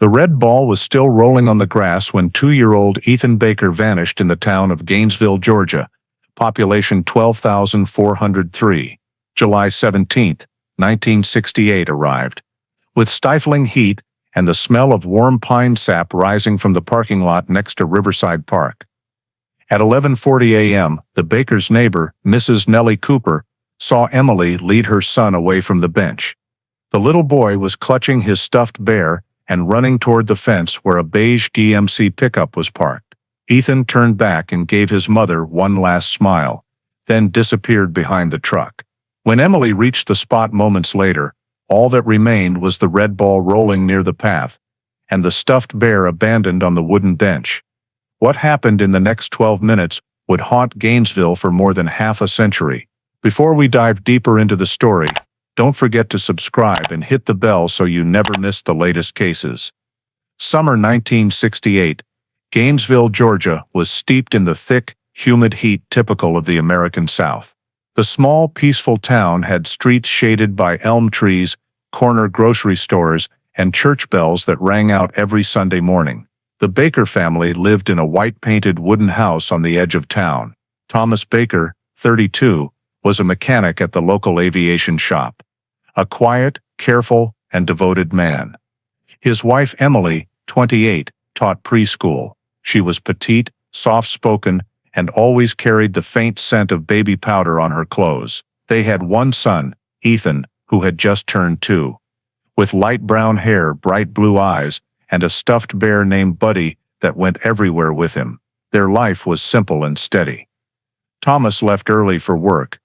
The red ball was still rolling on the grass when 2-year-old Ethan Baker vanished in the town of Gainesville, Georgia, population 12,403. July 17, 1968 arrived. With stifling heat and the smell of warm pine sap rising from the parking lot next to Riverside Park. At 11:40 a.m., the Baker's neighbor, Mrs. Nellie Cooper, saw Emily lead her son away from the bench. The little boy was clutching his stuffed bear and running toward the fence where a beige GMC pickup was parked. Ethan turned back and gave his mother one last smile, then disappeared behind the truck. When Emily reached the spot moments later, all that remained was the red ball rolling near the path, and the stuffed bear abandoned on the wooden bench. What happened in the next 12 minutes would haunt Gainesville for more than half a century. Before we dive deeper into the story, don't forget to subscribe and hit the bell so you never miss the latest cases. Summer 1968, Gainesville, Georgia was steeped in the thick, humid heat typical of the American South. The small, peaceful town had streets shaded by elm trees, corner grocery stores, and church bells that rang out every Sunday morning. The Baker family lived in a white-painted wooden house on the edge of town. Thomas Baker, 32, was a mechanic at the local aviation shop. A quiet, careful, and devoted man. His wife Emily, 28, taught preschool. She was petite, soft-spoken, and always carried the faint scent of baby powder on her clothes. They had one son, Ethan, who had just turned 2. With light brown hair, bright blue eyes, and a stuffed bear named Buddy that went everywhere with him. Their life was simple and steady. Thomas left early for work.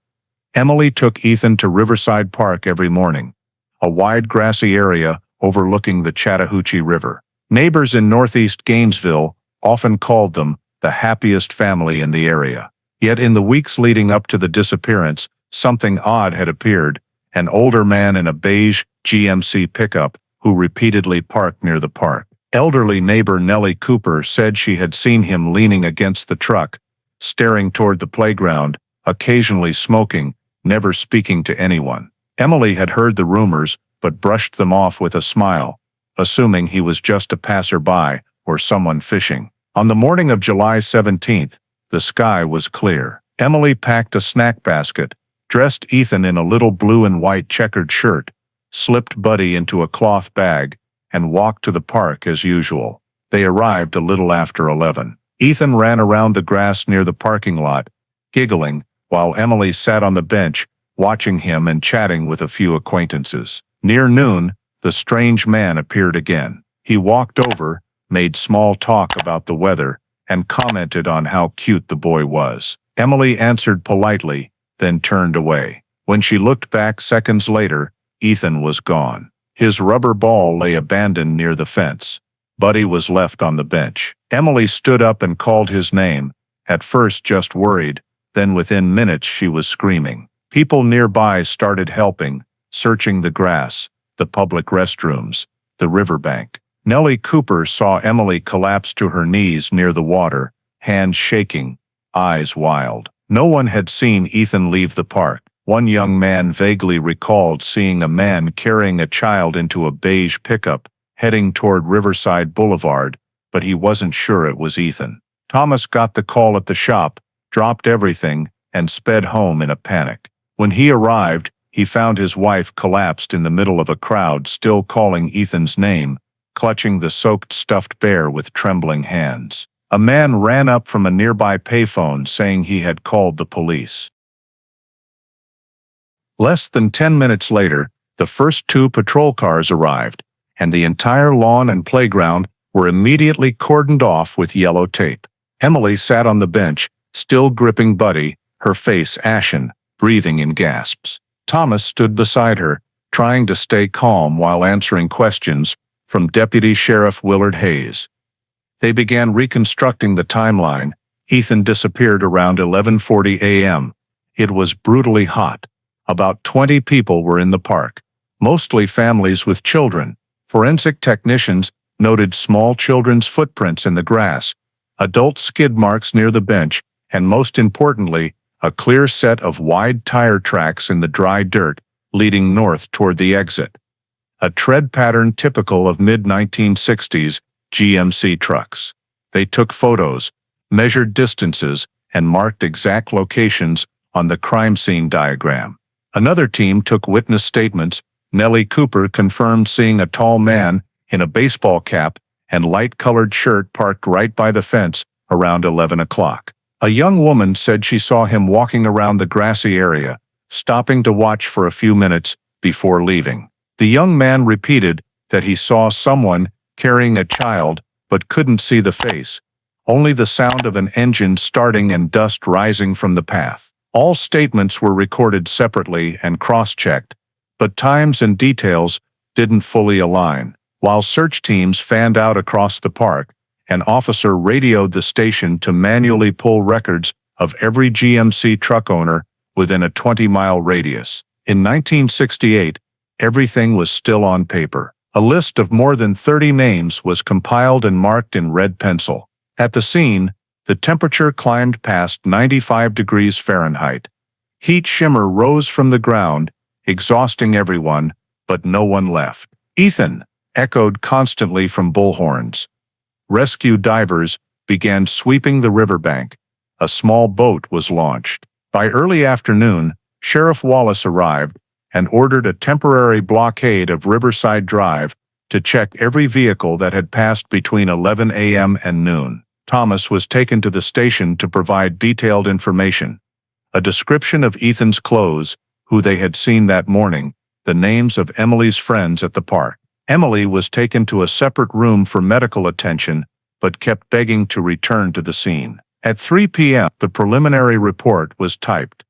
Emily took Ethan to Riverside Park every morning, a wide grassy area overlooking the Chattahoochee River. Neighbors in northeast Gainesville often called them the happiest family in the area. Yet in the weeks leading up to the disappearance, something odd had appeared, an older man in a beige GMC pickup who repeatedly parked near the park. Elderly neighbor Nellie Cooper said she had seen him leaning against the truck, staring toward the playground, occasionally smoking, never speaking to anyone. Emily had heard the rumors, but brushed them off with a smile, assuming he was just a passerby or someone fishing. On the morning of July 17th, the sky was clear. Emily packed a snack basket, dressed Ethan in a little blue and white checkered shirt, slipped Buddy into a cloth bag, and walked to the park as usual. They arrived a little after 11. Ethan ran around the grass near the parking lot, giggling, while Emily sat on the bench, watching him and chatting with a few acquaintances. Near noon, the strange man appeared again. He walked over, made small talk about the weather, and commented on how cute the boy was. Emily answered politely, then turned away. When she looked back seconds later, Ethan was gone. His rubber ball lay abandoned near the fence. Buddy was left on the bench. Emily stood up and called his name, at first just worried, then within minutes she was screaming. People nearby started helping, searching the grass, the public restrooms, the riverbank. Nellie Cooper saw Emily collapse to her knees near the water, hands shaking, eyes wild. No one had seen Ethan leave the park. One young man vaguely recalled seeing a man carrying a child into a beige pickup, heading toward Riverside Boulevard, but he wasn't sure it was Ethan. Thomas got the call at the shop, dropped everything, and sped home in a panic. When he arrived, he found his wife collapsed in the middle of a crowd still calling Ethan's name, clutching the soaked stuffed bear with trembling hands. A man ran up from a nearby payphone saying he had called the police. Less than 10 minutes later, the first 2 patrol cars arrived, and the entire lawn and playground were immediately cordoned off with yellow tape. Emily sat on the bench, still gripping Buddy, her face ashen, breathing in gasps. Thomas stood beside her, trying to stay calm while answering questions from Deputy Sheriff Willard Hayes. They began reconstructing the timeline. Ethan disappeared around 11:40 a.m. It was brutally hot. About 20 people were in the park, mostly families with children. Forensic technicians noted small children's footprints in the grass, adult skid marks near the bench, and most importantly, a clear set of wide tire tracks in the dry dirt, leading north toward the exit. a tread pattern typical of mid-1960s GMC trucks. They took photos, measured distances, and marked exact locations on the crime scene diagram. Another team took witness statements. Nellie Cooper confirmed seeing a tall man in a baseball cap and light-colored shirt parked right by the fence around 11 o'clock. A young woman said she saw him walking around the grassy area, stopping to watch for a few minutes before leaving. The young man repeated that he saw someone carrying a child but couldn't see the face, only the sound of an engine starting and dust rising from the path. All statements were recorded separately and cross-checked, but times and details didn't fully align. While search teams fanned out across the park, an officer radioed the station to manually pull records of every GMC truck owner within a 20-mile radius. In 1968, everything was still on paper. A list of more than 30 names was compiled and marked in red pencil. At the scene, the temperature climbed past 95 degrees Fahrenheit. Heat shimmer rose from the ground, exhausting everyone, but no one left. "Ethan!" echoed constantly from bullhorns. Rescue divers began sweeping the riverbank. A small boat was launched. By early afternoon, Sheriff Wallace arrived and ordered a temporary blockade of Riverside Drive to check every vehicle that had passed between 11 a.m. and noon. Thomas was taken to the station to provide detailed information. A description of Ethan's clothes, who they had seen that morning, the names of Emily's friends at the park. Emily was taken to a separate room for medical attention, but kept begging to return to the scene. At 3 p.m., the preliminary report was typed.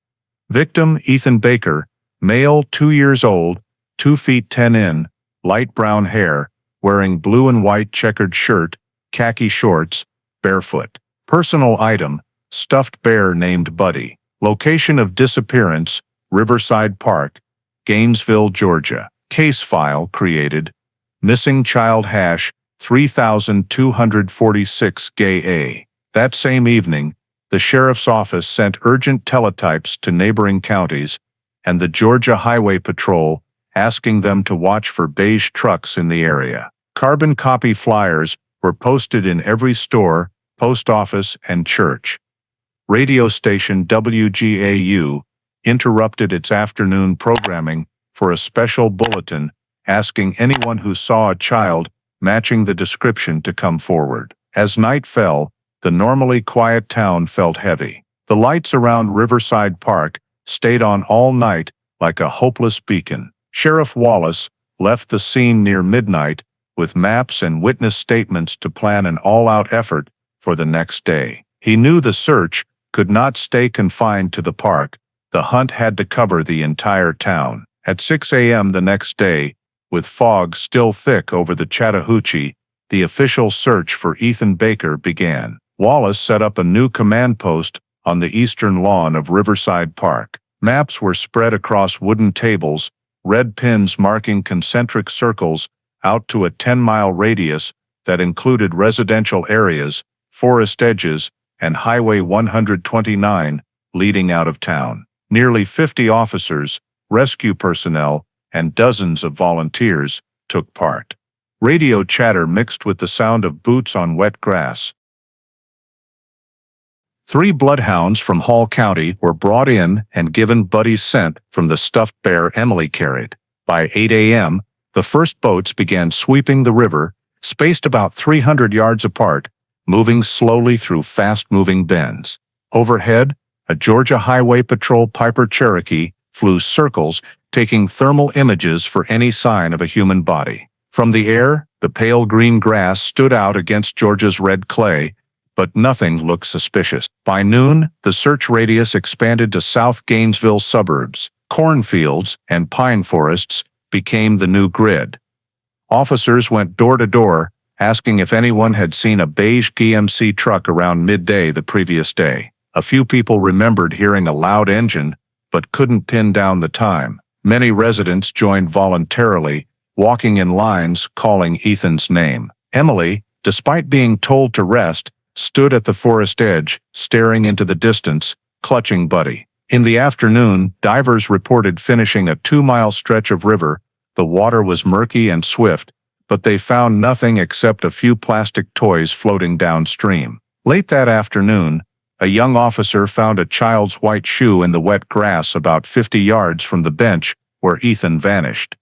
Victim Ethan Baker, male 2 years old, 2 feet 10 in, light brown hair, wearing blue and white checkered shirt, khaki shorts, barefoot. Personal item, stuffed bear named Buddy. Location of disappearance, Riverside Park, Gainesville, Georgia. Case file created. Missing child hash 3246 Gay A. That same evening, the sheriff's office sent urgent teletypes to neighboring counties and the Georgia Highway Patrol, asking them to watch for beige trucks in the area. Carbon copy flyers were posted in every store, post office, and church. Radio station WGAU interrupted its afternoon programming for a special bulletin asking anyone who saw a child matching the description to come forward. As night fell, the normally quiet town felt heavy. The lights around Riverside Park stayed on all night like a hopeless beacon. Sheriff Wallace left the scene near midnight with maps and witness statements to plan an all-out effort for the next day. He knew the search could not stay confined to the park. The hunt had to cover the entire town. At 6 a.m. the next day, with fog still thick over the Chattahoochee, the official search for Ethan Baker began. Wallace set up a new command post on the eastern lawn of Riverside Park. Maps were spread across wooden tables, red pins marking concentric circles out to a 10-mile radius that included residential areas, forest edges, and Highway 129 leading out of town. Nearly 50 officers, rescue personnel, and dozens of volunteers took part. Radio chatter mixed with the sound of boots on wet grass. 3 bloodhounds from Hall County were brought in and given Buddy's scent from the stuffed bear Emily carried. By 8 a.m., the first boats began sweeping the river, spaced about 300 yards apart, moving slowly through fast-moving bends. Overhead, a Georgia Highway Patrol Piper Cherokee flew circles, taking thermal images for any sign of a human body. From the air, the pale green grass stood out against Georgia's red clay, but nothing looked suspicious. By noon, the search radius expanded to South Gainesville suburbs. Cornfields and pine forests became the new grid. Officers went door to door, asking if anyone had seen a beige GMC truck around midday the previous day. A few people remembered hearing a loud engine, but couldn't pin down the time. Many residents joined voluntarily, walking in lines calling Ethan's name. Emily, despite being told to rest, stood at the forest edge, staring into the distance, clutching Buddy. In the afternoon, divers reported finishing a 2-mile stretch of river, The water was murky and swift, but they found nothing except a few plastic toys floating downstream. Late that afternoon, a young officer found a child's white shoe in the wet grass about 50 yards from the bench where Ethan vanished.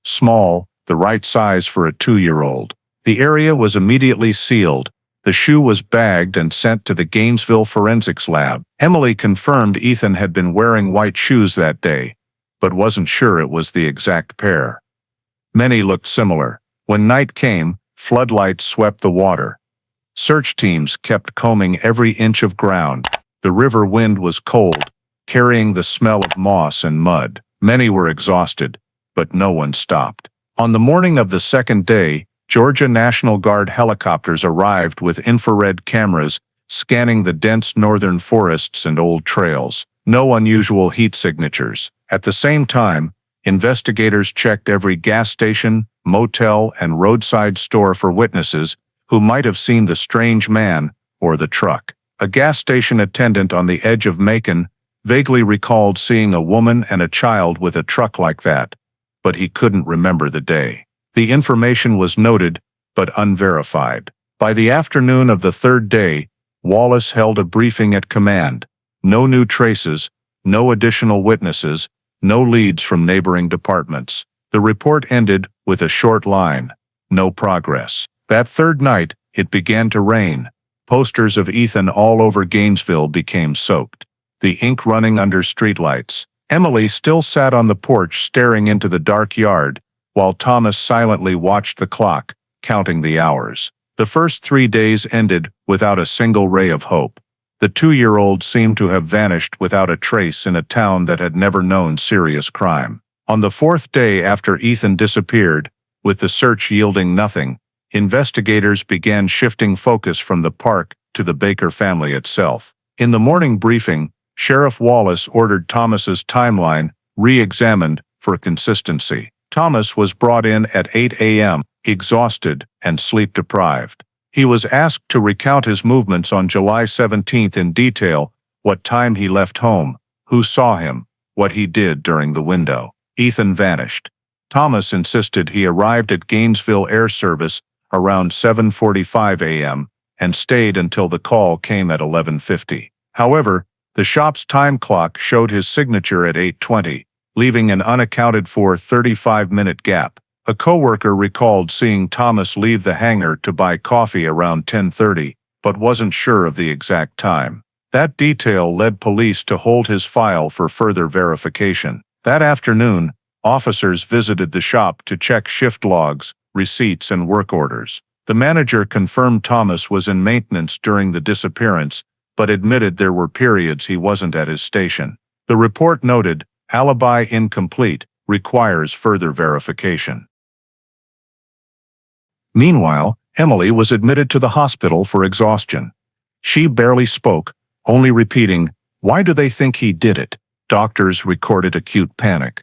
Small, the right size for a 2-year-old. The area was immediately sealed. The shoe was bagged and sent to the Gainesville forensics lab. Emily confirmed Ethan had been wearing white shoes that day, but wasn't sure it was the exact pair. Many looked similar. When night came, floodlights swept the water. Search teams kept combing every inch of ground. The river wind was cold, carrying the smell of moss and mud. Many were exhausted, but no one stopped. On the morning of the second day, Georgia National Guard helicopters arrived with infrared cameras scanning the dense northern forests and old trails. No unusual heat signatures. At the same time, investigators checked every gas station, motel, and roadside store for witnesses who might have seen the strange man or the truck. A gas station attendant on the edge of Macon vaguely recalled seeing a woman and a child with a truck like that, but he couldn't remember the day. The information was noted, but unverified. By the afternoon of the third day, Wallace held a briefing at command. No new traces, no additional witnesses, no leads from neighboring departments. The report ended with a short line: no progress. That third night, it began to rain. Posters of Ethan all over Gainesville became soaked, the ink running under streetlights. Emily still sat on the porch staring into the dark yard, while Thomas silently watched the clock, counting the hours. The first 3 days ended without a single ray of hope. The 2-year-old seemed to have vanished without a trace in a town that had never known serious crime. On the fourth day after Ethan disappeared, with the search yielding nothing, investigators began shifting focus from the park to the Baker family itself. In the morning briefing, Sheriff Wallace ordered Thomas's timeline re-examined for consistency. Thomas was brought in at 8 a.m., exhausted and sleep-deprived. He was asked to recount his movements on July 17th in detail: what time he left home, who saw him, what he did during the window. Ethan vanished. Thomas insisted he arrived at Gainesville Air Service around 7:45 a.m. and stayed until the call came at 11:50. However, the shop's time clock showed his signature at 8:20, leaving an unaccounted-for 35-minute gap. A coworker recalled seeing Thomas leave the hangar to buy coffee around 10:30, but wasn't sure of the exact time. That detail led police to hold his file for further verification. That afternoon, officers visited the shop to check shift logs, receipts, and work orders. The manager confirmed Thomas was in maintenance during the disappearance, but admitted there were periods he wasn't at his station. The report noted, alibi incomplete, requires further verification. Meanwhile, Emily was admitted to the hospital for exhaustion. She barely spoke, only repeating, "Why do they think he did it?" Doctors recorded acute panic.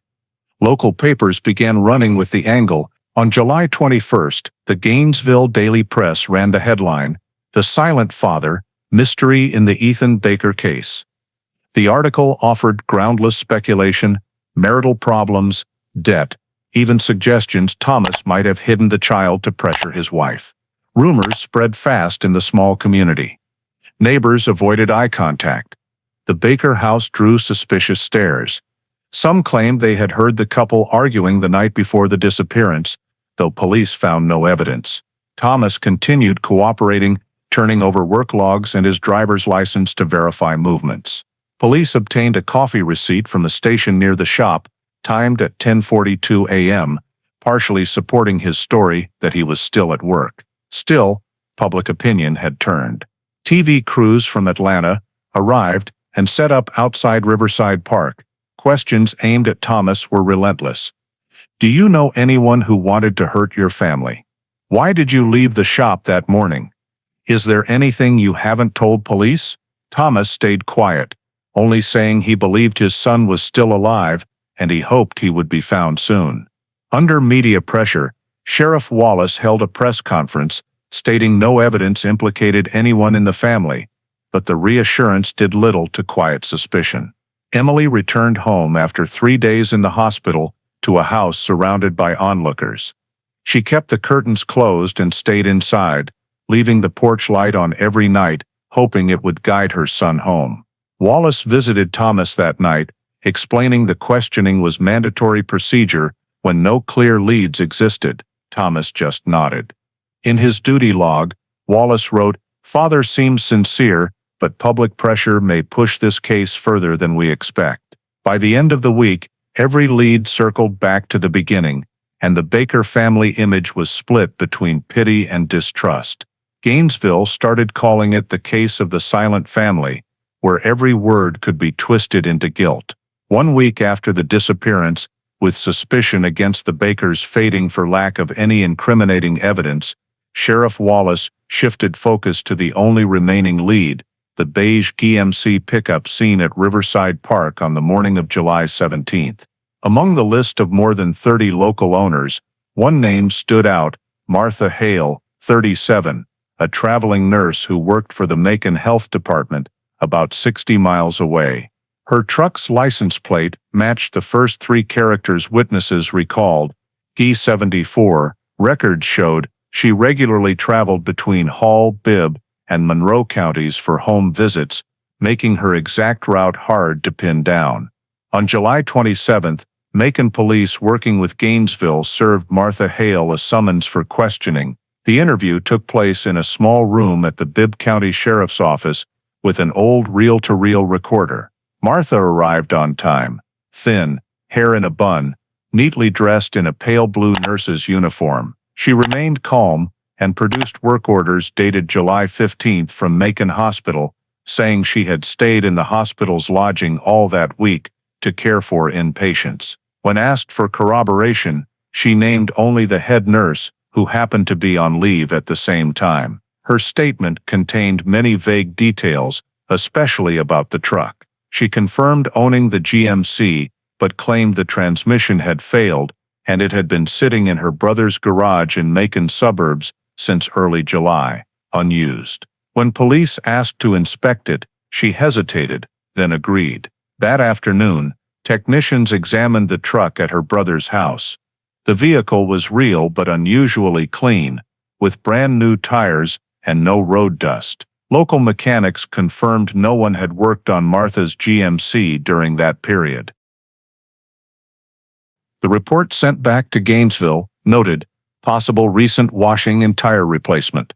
Local papers began running with the angle. On July 21st, the Gainesville Daily Press ran the headline, "The Silent Father, Mystery in the Ethan Baker Case." The article offered groundless speculation, marital problems, debt, even suggestions Thomas might have hidden the child to pressure his wife. Rumors spread fast in the small community. Neighbors avoided eye contact. The Baker house drew suspicious stares. Some claimed they had heard the couple arguing the night before the disappearance, though police found no evidence. Thomas continued cooperating, turning over work logs and his driver's license to verify movements. Police obtained a coffee receipt from a station near the shop, timed at 10:42 a.m., partially supporting his story that he was still at work. Still, public opinion had turned. TV crews from Atlanta arrived and set up outside Riverside Park. Questions aimed at Thomas were relentless. "Do you know anyone who wanted to hurt your family? Why did you leave the shop that morning? Is there anything you haven't told police?" Thomas stayed quiet, only saying he believed his son was still alive and he hoped he would be found soon. Under media pressure, Sheriff Wallace held a press conference, stating no evidence implicated anyone in the family, but the reassurance did little to quiet suspicion. Emily returned home after 3 days in the hospital to a house surrounded by onlookers. She kept the curtains closed and stayed inside, leaving the porch light on every night, hoping it would guide her son home. Wallace visited Thomas that night, explaining the questioning was mandatory procedure when no clear leads existed. Thomas just nodded. In his duty log, Wallace wrote, "Father seems sincere, but public pressure may push this case further than we expect." By the end of the week, every lead circled back to the beginning, and the Baker family image was split between pity and distrust. Gainesville started calling it the case of the silent family, where every word could be twisted into guilt. 1 week after the disappearance, with suspicion against the Bakers fading for lack of any incriminating evidence, Sheriff Wallace shifted focus to the only remaining lead, the beige GMC pickup seen at Riverside Park on the morning of July 17th. Among the list of more than 30 local owners, one name stood out: Martha Hale, 37, a traveling nurse who worked for the Macon Health Department, about 60 miles away. Her truck's license plate matched the first 3 characters witnesses recalled. G74 records showed she regularly traveled between Hall, Bibb, and Monroe counties for home visits, making her exact route hard to pin down. On July 27th, Macon police working with Gainesville served Martha Hale a summons for questioning. The interview took place in a small room at the Bibb County Sheriff's Office with an old reel-to-reel recorder. Martha arrived on time, thin, hair in a bun, neatly dressed in a pale blue nurse's uniform. She remained calm and produced work orders dated July 15th from Macon Hospital, saying she had stayed in the hospital's lodging all that week to care for inpatients. When asked for corroboration, she named only the head nurse, who happened to be on leave at the same time. Her statement contained many vague details, especially about the truck. She confirmed owning the GMC, but claimed the transmission had failed, and it had been sitting in her brother's garage in Macon suburbs since early July, unused. When police asked to inspect it, she hesitated, then agreed. That afternoon, technicians examined the truck at her brother's house. The vehicle was real but unusually clean, with brand new tires and no road dust. Local mechanics confirmed no one had worked on Martha's GMC during that period. The report sent back to Gainesville noted possible recent washing and tire replacement.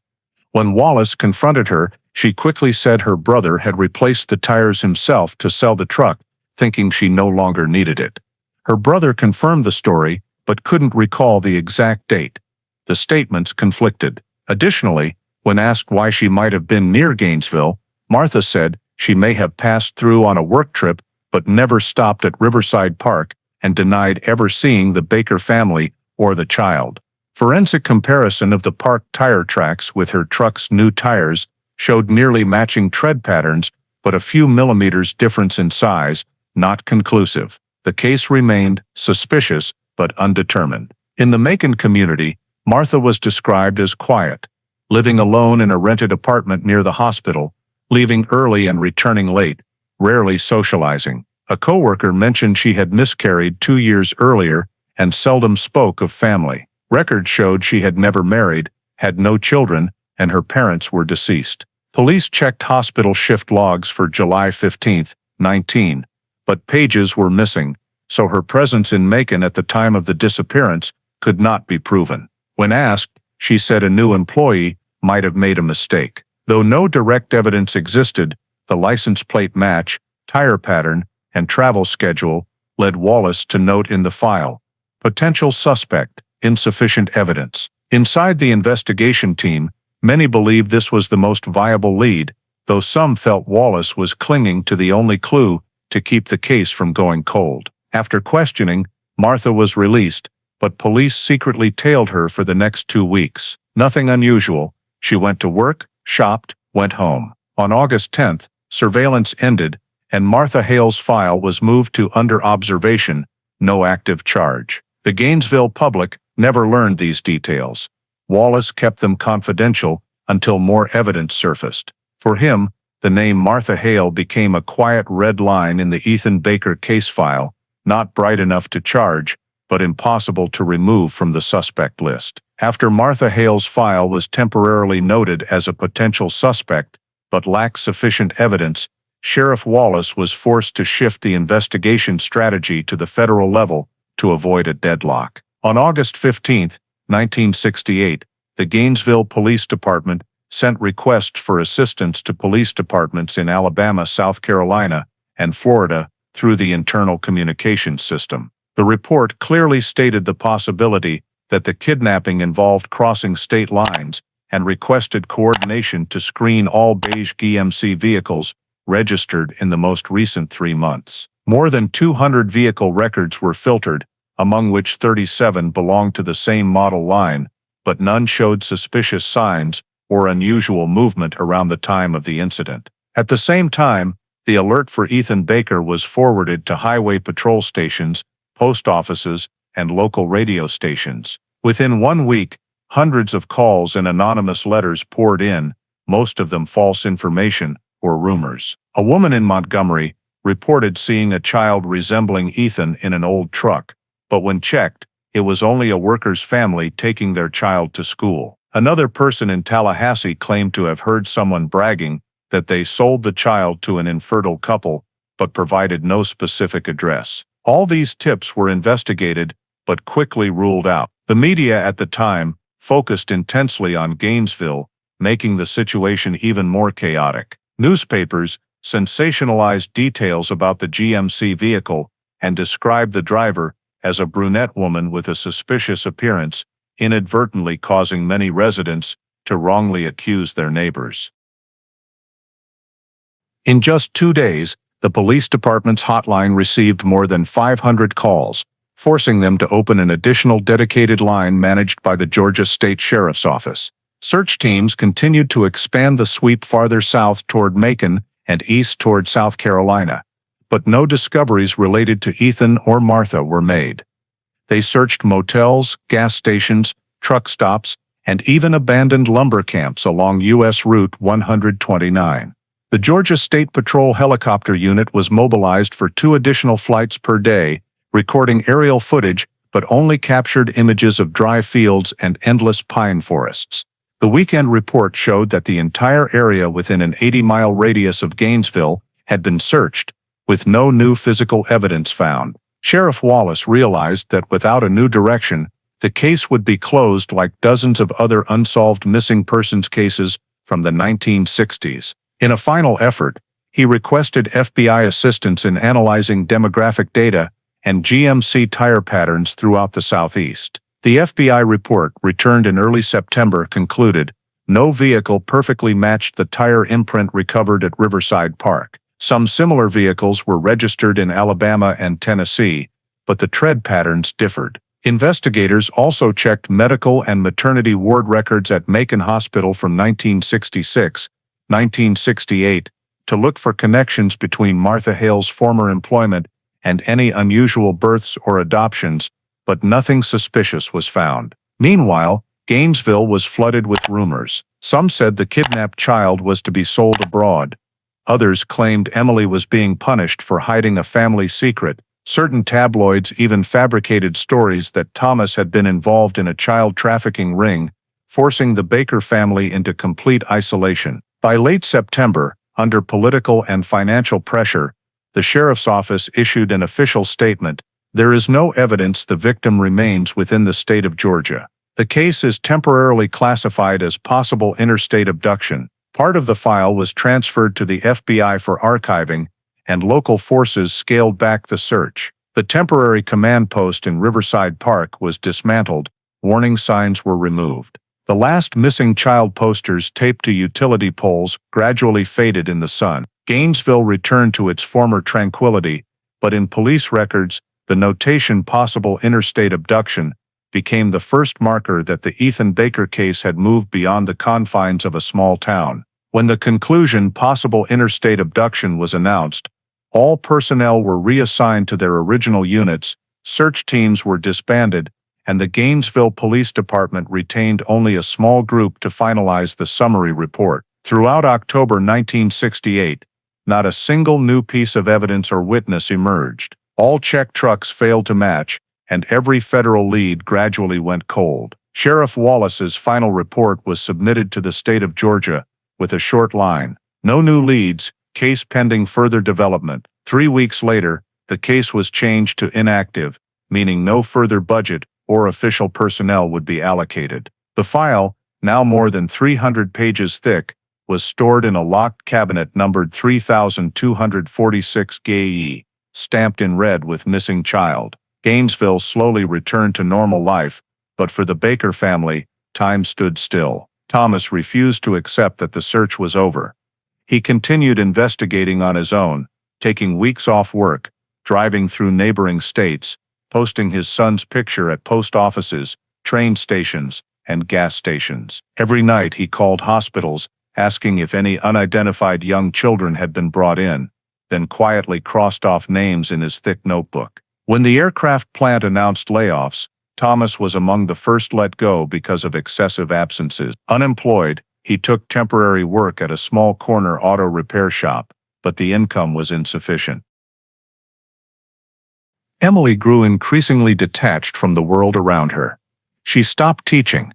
When Wallace confronted her, she quickly said her brother had replaced the tires himself to sell the truck, thinking she no longer needed it. Her brother confirmed the story, but couldn't recall the exact date. The statements conflicted. Additionally, when asked why she might have been near Gainesville, Martha said she may have passed through on a work trip but never stopped at Riverside Park, and denied ever seeing the Baker family or the child. Forensic comparison of the park tire tracks with her truck's new tires showed nearly matching tread patterns, but a few millimeters difference in size, not conclusive. The case remained suspicious but undetermined. In the Macon community, Martha was described as quiet, living alone in a rented apartment near the hospital, leaving early and returning late, rarely socializing. A coworker mentioned she had miscarried 2 years earlier and seldom spoke of family. Records showed she had never married, had no children, and her parents were deceased. Police checked hospital shift logs for July 15, 19, but pages were missing, so her presence in Macon at the time of the disappearance could not be proven. When asked, she said a new employee might have made a mistake. Though no direct evidence existed, the license plate match, tire pattern, and travel schedule led Wallace to note in the file, potential suspect, insufficient evidence. Inside the investigation team, many believed this was the most viable lead, though some felt Wallace was clinging to the only clue to keep the case from going cold. After questioning, Martha was released, but police secretly tailed her for the next 2 weeks. Nothing unusual. She went to work, shopped, went home. On August 10th, surveillance ended, and Martha Hale's file was moved to under observation, no active charge. The Gainesville public never learned these details. Wallace kept them confidential until more evidence surfaced. For him, the name Martha Hale became a quiet red line in the Ethan Baker case file, not bright enough to charge, but impossible to remove from the suspect list. After Martha Hale's file was temporarily noted as a potential suspect, but lacked sufficient evidence, Sheriff Wallace was forced to shift the investigation strategy to the federal level to avoid a deadlock. On August 15, 1968, the Gainesville Police Department sent requests for assistance to police departments in Alabama, South Carolina, and Florida through the internal communications system. The report clearly stated the possibility that the kidnapping involved crossing state lines and requested coordination to screen all beige GMC vehicles registered in the most recent 3 months. More than 200 vehicle records were filtered, among which 37 belonged to the same model line, but none showed suspicious signs or unusual movement around the time of the incident. At the same time, the alert for Ethan Baker was forwarded to highway patrol stations, post offices, and local radio stations. Within 1 week, hundreds of calls and anonymous letters poured in, most of them false information or rumors. A woman in Montgomery reported seeing a child resembling Ethan in an old truck, but when checked, it was only a worker's family taking their child to school. Another person in Tallahassee claimed to have heard someone bragging that they sold the child to an infertile couple, but provided no specific address. All these tips were investigated, but quickly ruled out. The media at the time focused intensely on Gainesville, making the situation even more chaotic. Newspapers sensationalized details about the GMC vehicle and described the driver as a brunette woman with a suspicious appearance, inadvertently causing many residents to wrongly accuse their neighbors. In just 2 days, the police department's hotline received more than 500 calls, forcing them to open an additional dedicated line managed by the Georgia State Sheriff's Office. Search teams continued to expand the sweep farther south toward Macon and east toward South Carolina, but no discoveries related to Ethan or Martha were made. They searched motels, gas stations, truck stops, and even abandoned lumber camps along U.S. Route 129. The Georgia State Patrol helicopter unit was mobilized for 2 additional flights per day, recording aerial footage but only captured images of dry fields and endless pine forests. The weekend report showed that the entire area within an 80-mile radius of Gainesville had been searched, with no new physical evidence found. Sheriff Wallace realized that without a new direction, the case would be closed like dozens of other unsolved missing persons cases from the 1960s. In a final effort, he requested FBI assistance in analyzing demographic data and GMC tire patterns throughout the Southeast. The FBI report, returned in early September, concluded no vehicle perfectly matched the tire imprint recovered at Riverside Park. Some similar vehicles were registered in Alabama and Tennessee, but the tread patterns differed. Investigators also checked medical and maternity ward records at Macon Hospital from 1966, 1968, to look for connections between Martha Hale's former employment and any unusual births or adoptions, but nothing suspicious was found. Meanwhile, Gainesville was flooded with rumors. Some said the kidnapped child was to be sold abroad. Others claimed Emily was being punished for hiding a family secret. Certain tabloids even fabricated stories that Thomas had been involved in a child trafficking ring, forcing the Baker family into complete isolation. By late September, under political and financial pressure, the sheriff's office issued an official statement: there is no evidence the victim remains within the state of Georgia. The case is temporarily classified as possible interstate abduction. Part of the file was transferred to the FBI for archiving, and local forces scaled back the search. The temporary command post in Riverside Park was dismantled, warning signs were removed. The last missing child posters taped to utility poles gradually faded in the sun. Gainesville returned to its former tranquility, but in police records, the notation "possible interstate abduction" became the first marker that the Ethan Baker case had moved beyond the confines of a small town. When the conclusion "possible interstate abduction" was announced, all personnel were reassigned to their original units, search teams were disbanded, and the Gainesville Police Department retained only a small group to finalize the summary report. Throughout October 1968, not a single new piece of evidence or witness emerged. All check trucks failed to match, and every federal lead gradually went cold. Sheriff Wallace's final report was submitted to the state of Georgia with a short line: "No new leads, case pending further development." 3 weeks later, the case was changed to inactive, meaning no further budget or official personnel would be allocated. The file, now more than 300 pages thick, was stored in a locked cabinet numbered 3246 GAE, stamped in red with "Missing Child." Gainesville slowly returned to normal life, but for the Baker family, time stood still. Thomas refused to accept that the search was over. He continued investigating on his own, taking weeks off work, driving through neighboring states, posting his son's picture at post offices, train stations, and gas stations. Every night he called hospitals, asking if any unidentified young children had been brought in, then quietly crossed off names in his thick notebook. When the aircraft plant announced layoffs, Thomas was among the first let go because of excessive absences. Unemployed, he took temporary work at a small corner auto repair shop, but the income was insufficient. Emily grew increasingly detached from the world around her. She stopped teaching,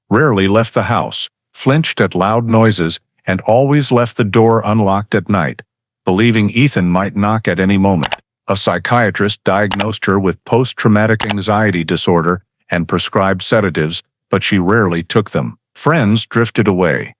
rarely left the house, flinched at loud noises, and always left the door unlocked at night, believing Ethan might knock at any moment. A psychiatrist diagnosed her with post-traumatic anxiety disorder and prescribed sedatives, but she rarely took them. Friends drifted away.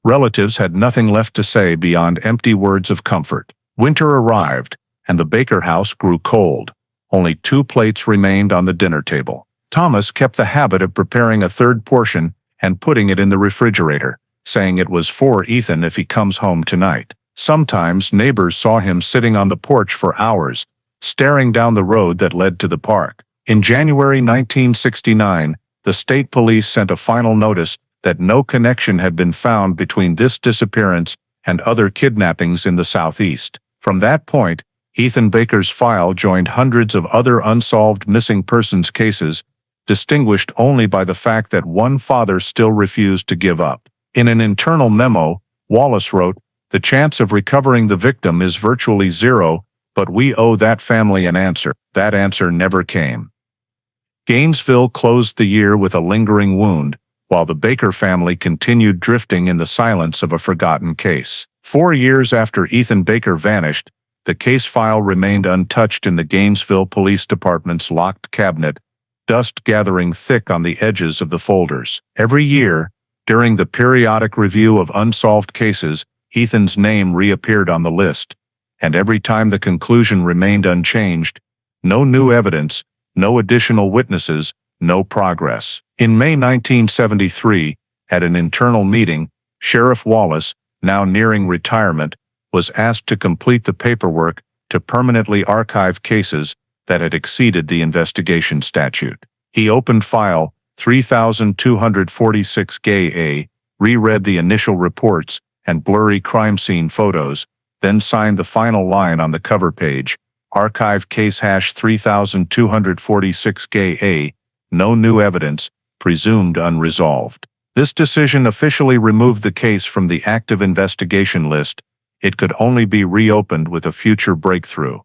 Relatives had nothing left to say beyond empty words of comfort. Winter arrived, and the Baker house grew cold. Only 2 plates remained on the dinner table. Thomas kept the habit of preparing a third portion and putting it in the refrigerator, saying it was for Ethan if he comes home tonight. Sometimes neighbors saw him sitting on the porch for hours, staring down the road that led to the park. In January 1969, the state police sent a final notice that no connection had been found between this disappearance and other kidnappings in the Southeast. From that point, Ethan Baker's file joined hundreds of other unsolved missing persons cases, distinguished only by the fact that one father still refused to give up. In an internal memo, Wallace wrote, "The chance of recovering the victim is virtually zero, but we owe that family an answer." That answer never came. Gainesville closed the year with a lingering wound, while the Baker family continued drifting in the silence of a forgotten case. 4 years after Ethan Baker vanished, the case file remained untouched in the Gainesville Police Department's locked cabinet, dust gathering thick on the edges of the folders. Every year, during the periodic review of unsolved cases, Ethan's name reappeared on the list, and every time the conclusion remained unchanged: no new evidence, no additional witnesses, no progress. In May 1973, at an internal meeting, Sheriff Wallace, now nearing retirement, was asked to complete the paperwork to permanently archive cases that had exceeded the investigation statute. He opened file 3246 GAE, reread the initial reports and blurry crime scene photos, then signed the final line on the cover page: "Archive case #3246 GAE, no new evidence, presumed unresolved." This decision officially removed the case from the active investigation list. It could only be reopened with a future breakthrough.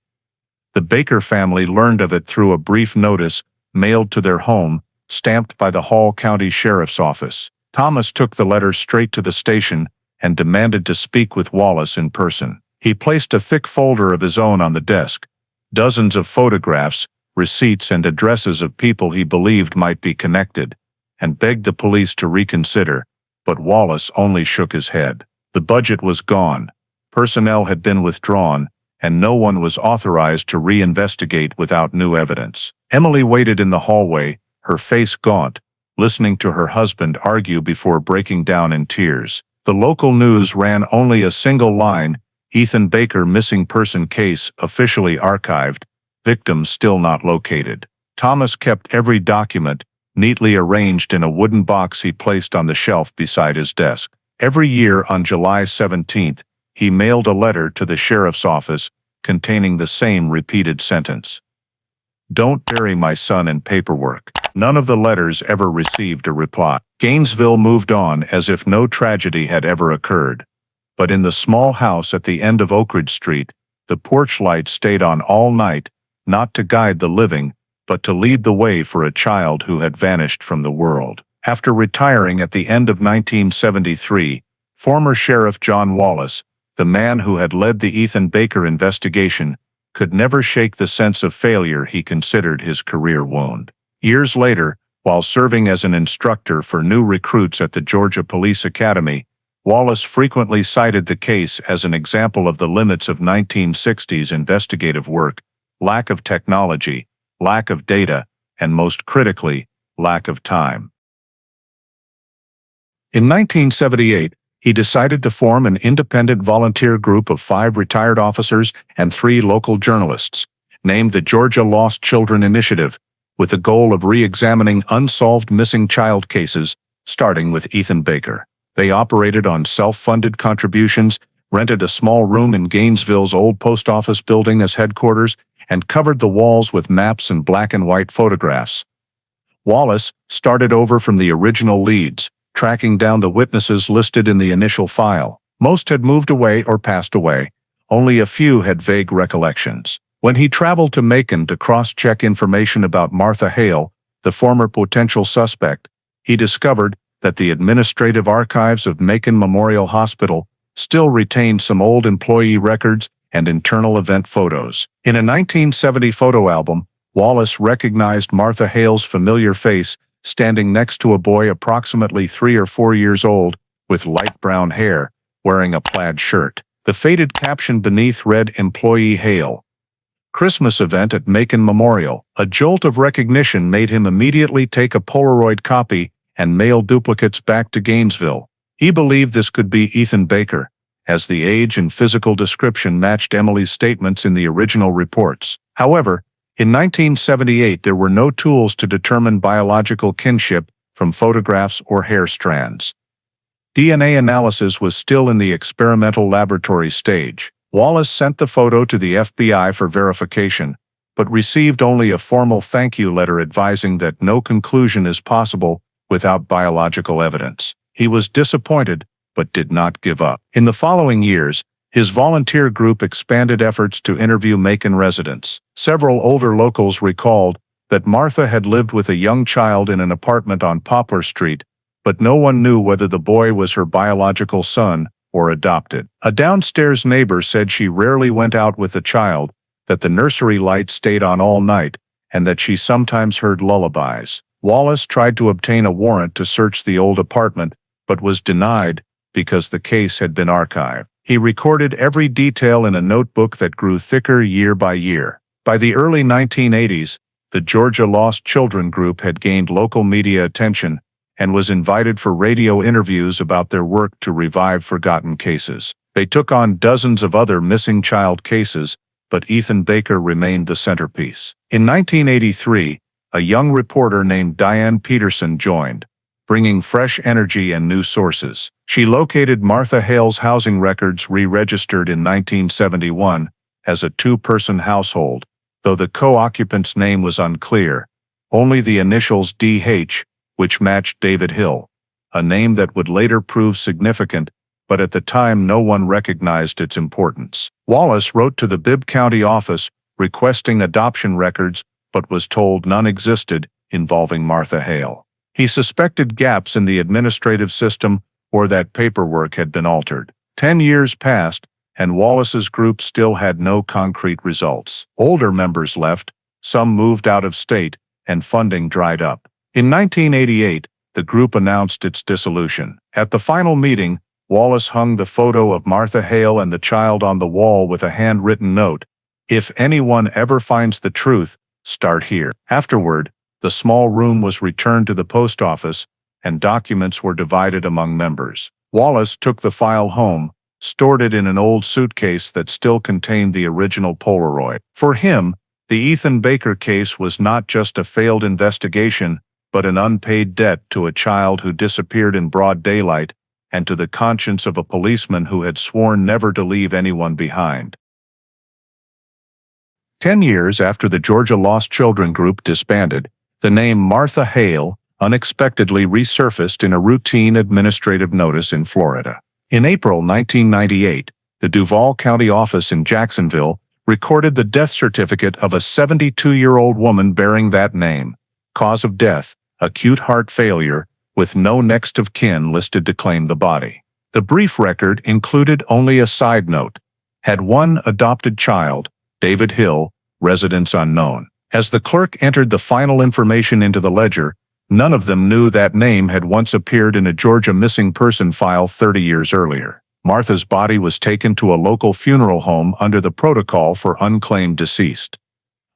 The Baker family learned of it through a brief notice mailed to their home, stamped by the Hall County Sheriff's Office. Thomas took the letter straight to the station and demanded to speak with Wallace in person. He placed a thick folder of his own on the desk, dozens of photographs, receipts, and addresses of people he believed might be connected, and begged the police to reconsider, but Wallace only shook his head. The budget was gone, personnel had been withdrawn, and no one was authorized to reinvestigate without new evidence. Emily waited in the hallway, her face gaunt, listening to her husband argue before breaking down in tears. The local news ran only a single line: "Ethan Baker missing person case officially archived, victims still not located." Thomas kept every document, neatly arranged in a wooden box he placed on the shelf beside his desk. Every year on July 17th, he mailed a letter to the sheriff's office containing the same repeated sentence: "Don't bury my son in paperwork." None of the letters ever received a reply. Gainesville moved on as if no tragedy had ever occurred. But in the small house at the end of Oak Ridge Street, the porch light stayed on all night, not to guide the living, but to lead the way for a child who had vanished from the world. After retiring at the end of 1973, former Sheriff John Wallace, the man who had led the Ethan Baker investigation, could never shake the sense of failure he considered his career wound. Years later, while serving as an instructor for new recruits at the Georgia Police Academy, Wallace frequently cited the case as an example of the limits of 1960s investigative work: lack of technology, lack of data, and most critically, lack of time. In 1978, he decided to form an independent volunteer group of 5 retired officers and 3 local journalists, named the Georgia Lost Children Initiative, with the goal of re-examining unsolved missing child cases, starting with Ethan Baker. They operated on self-funded contributions, rented a small room in Gainesville's old post office building as headquarters, and covered the walls with maps and black and white photographs. Wallace started over from the original leads, tracking down the witnesses listed in the initial file. Most had moved away or passed away. Only a few had vague recollections. When he traveled to Macon to cross-check information about Martha Hale, the former potential suspect, he discovered that the administrative archives of Macon Memorial Hospital still retained some old employee records and internal event photos. In a 1970 photo album, Wallace recognized Martha Hale's familiar face standing next to a boy approximately 3 or 4 years old, with light brown hair, wearing a plaid shirt. The faded caption beneath read "Employee Hale. Christmas event at Macon Memorial." A jolt of recognition made him immediately take a Polaroid copy and mail duplicates back to Gainesville. He believed this could be Ethan Baker, as the age and physical description matched Emily's statements in the original reports. However, in 1978 there were no tools to determine biological kinship from photographs or hair strands. DNA analysis was still in the experimental laboratory stage. Wallace sent the photo to the FBI for verification, but received only a formal thank you letter advising that no conclusion is possible without biological evidence. He was disappointed, but did not give up. In the following years, his volunteer group expanded efforts to interview Macon residents. Several older locals recalled that Martha had lived with a young child in an apartment on Poplar Street, but no one knew whether the boy was her biological son or adopted. A downstairs neighbor said she rarely went out with the child, that the nursery light stayed on all night, and that she sometimes heard lullabies. Wallace tried to obtain a warrant to search the old apartment, but was denied because the case had been archived. He recorded every detail in a notebook that grew thicker year by year. By the early 1980s, the Georgia Lost Children group had gained local media attention and was invited for radio interviews about their work to revive forgotten cases. They took on dozens of other missing child cases, but Ethan Baker remained the centerpiece. In 1983, a young reporter named Diane Peterson joined, bringing fresh energy and new sources. She located Martha Hale's housing records re-registered in 1971 as a 2-person household, though the co-occupant's name was unclear. Only the initials DH, which matched David Hill, a name that would later prove significant, but at the time no one recognized its importance. Wallace wrote to the Bibb County office requesting adoption records, but was told none existed involving Martha Hale. He suspected gaps in the administrative system or that paperwork had been altered. 10 years passed, and Wallace's group still had no concrete results. Older members left, some moved out of state, and funding dried up. In 1988, the group announced its dissolution. At the final meeting, Wallace hung the photo of Martha Hale and the child on the wall with a handwritten note: "If anyone ever finds the truth, start here." Afterward, the small room was returned to the post office, and documents were divided among members. Wallace took the file home, stored it in an old suitcase that still contained the original Polaroid. For him, the Ethan Baker case was not just a failed investigation, but an unpaid debt to a child who disappeared in broad daylight, and to the conscience of a policeman who had sworn never to leave anyone behind. 10 years after the Georgia Lost Children group disbanded, the name Martha Hale unexpectedly resurfaced in a routine administrative notice in Florida. In April 1998, the Duval County office in Jacksonville recorded the death certificate of a 72-year-old woman bearing that name. Cause of death, acute heart failure, with no next of kin listed to claim the body. The brief record included only a side note. Had one adopted child, David Hill, residence unknown. As the clerk entered the final information into the ledger, none of them knew that name had once appeared in a Georgia missing person file 30 years earlier. Martha's body was taken to a local funeral home under the protocol for unclaimed deceased.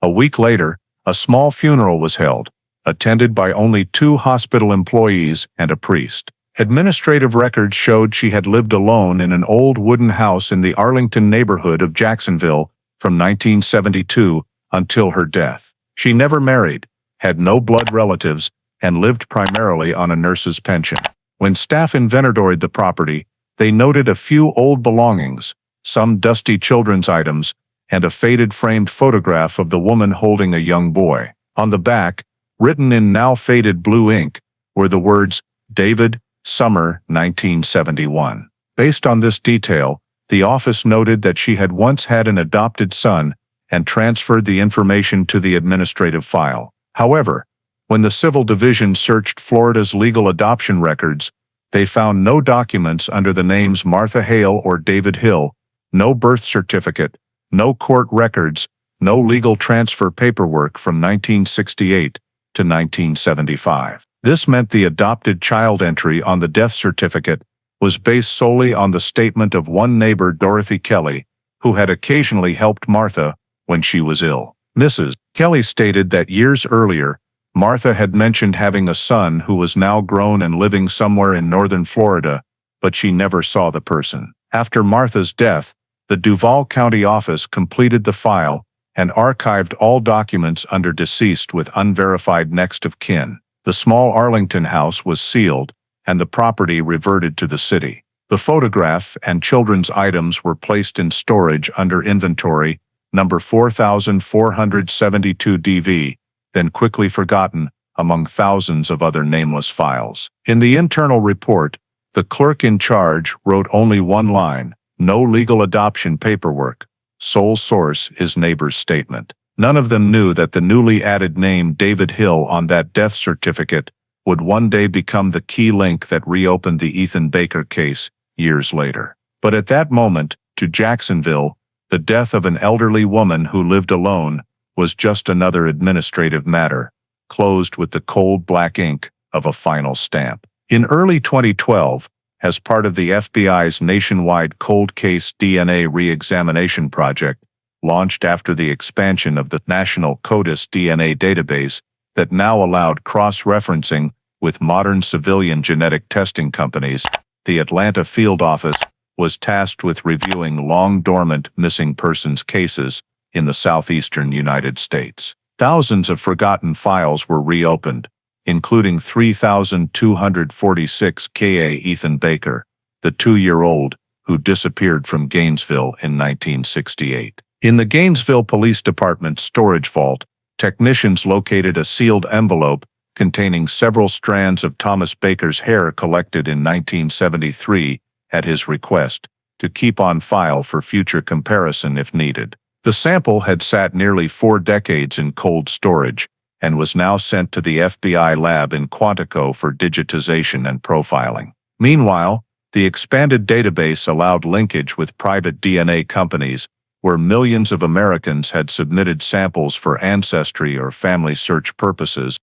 A week later, a small funeral was held, attended by only 2 hospital employees and a priest. Administrative records showed she had lived alone in an old wooden house in the Arlington neighborhood of Jacksonville from 1972 until her death. She never married, had no blood relatives, and lived primarily on a nurse's pension. When staff inventoried the property, they noted a few old belongings, some dusty children's items, and a faded framed photograph of the woman holding a young boy. On the back, written in now faded blue ink, were the words, David, Summer, 1971. Based on this detail, the office noted that she had once had an adopted son and transferred the information to the administrative file. However, when the Civil Division searched Florida's legal adoption records, they found no documents under the names Martha Hale or David Hill, no birth certificate, no court records, no legal transfer paperwork from 1968 to 1975. This meant the adopted child entry on the death certificate was based solely on the statement of one neighbor, Dorothy Kelly, who had occasionally helped Martha when she was ill. Mrs. Kelly stated that years earlier, Martha had mentioned having a son who was now grown and living somewhere in northern Florida, but she never saw the person. After Martha's death, the Duval County office completed the file and archived all documents under deceased with unverified next of kin. The small Arlington house was sealed, and the property reverted to the city. The photograph and children's items were placed in storage under inventory number 4472 DV, then quickly forgotten among thousands of other nameless files. In the internal report, the clerk in charge wrote only one line, no legal adoption paperwork. Sole source is neighbor's statement. None of them knew that the newly added name David Hill on that death certificate would one day become the key link that reopened the Ethan Baker case years later. But at that moment, to Jacksonville, the death of an elderly woman who lived alone was just another administrative matter, closed with the cold black ink of a final stamp. In early 2012, as part of the FBI's nationwide cold case DNA re-examination project, launched after the expansion of the National CODIS DNA database that now allowed cross-referencing with modern civilian genetic testing companies, the Atlanta field office was tasked with reviewing long-dormant missing persons cases in the southeastern United States. Thousands of forgotten files were reopened, including 3,246 Ka Ethan Baker, the 2-year-old who disappeared from Gainesville in 1968. In the Gainesville Police Department storage vault, technicians located a sealed envelope containing several strands of Thomas Baker's hair collected in 1973 at his request, to keep on file for future comparison if needed. The sample had sat nearly 4 decades in cold storage and was now sent to the FBI lab in Quantico for digitization and profiling. Meanwhile, the expanded database allowed linkage with private DNA companies where millions of Americans had submitted samples for ancestry or family search purposes.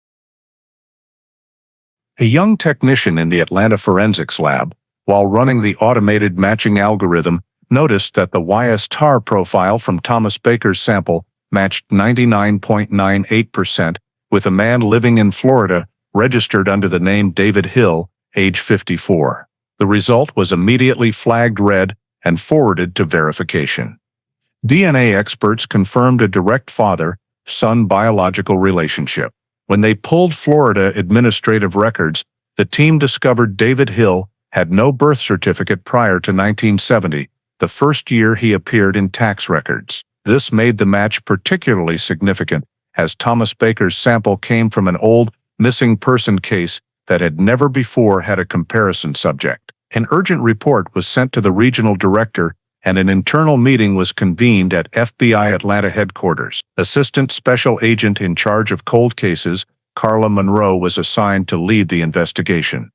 A young technician in the Atlanta forensics lab, while running the automated matching algorithm, noticed that the YS-TAR profile from Thomas Baker's sample matched 99.98% with a man living in Florida registered under the name David Hill, age 54. The result was immediately flagged red and forwarded to verification. DNA experts confirmed a direct father-son biological relationship. When they pulled Florida administrative records, the team discovered David Hill had no birth certificate prior to 1970, the first year he appeared in tax records. This made the match particularly significant, as Thomas Baker's sample came from an old, missing person case that had never before had a comparison subject. An urgent report was sent to the regional director and an internal meeting was convened at FBI Atlanta headquarters. Assistant Special Agent in charge of cold cases, Carla Monroe, was assigned to lead the investigation.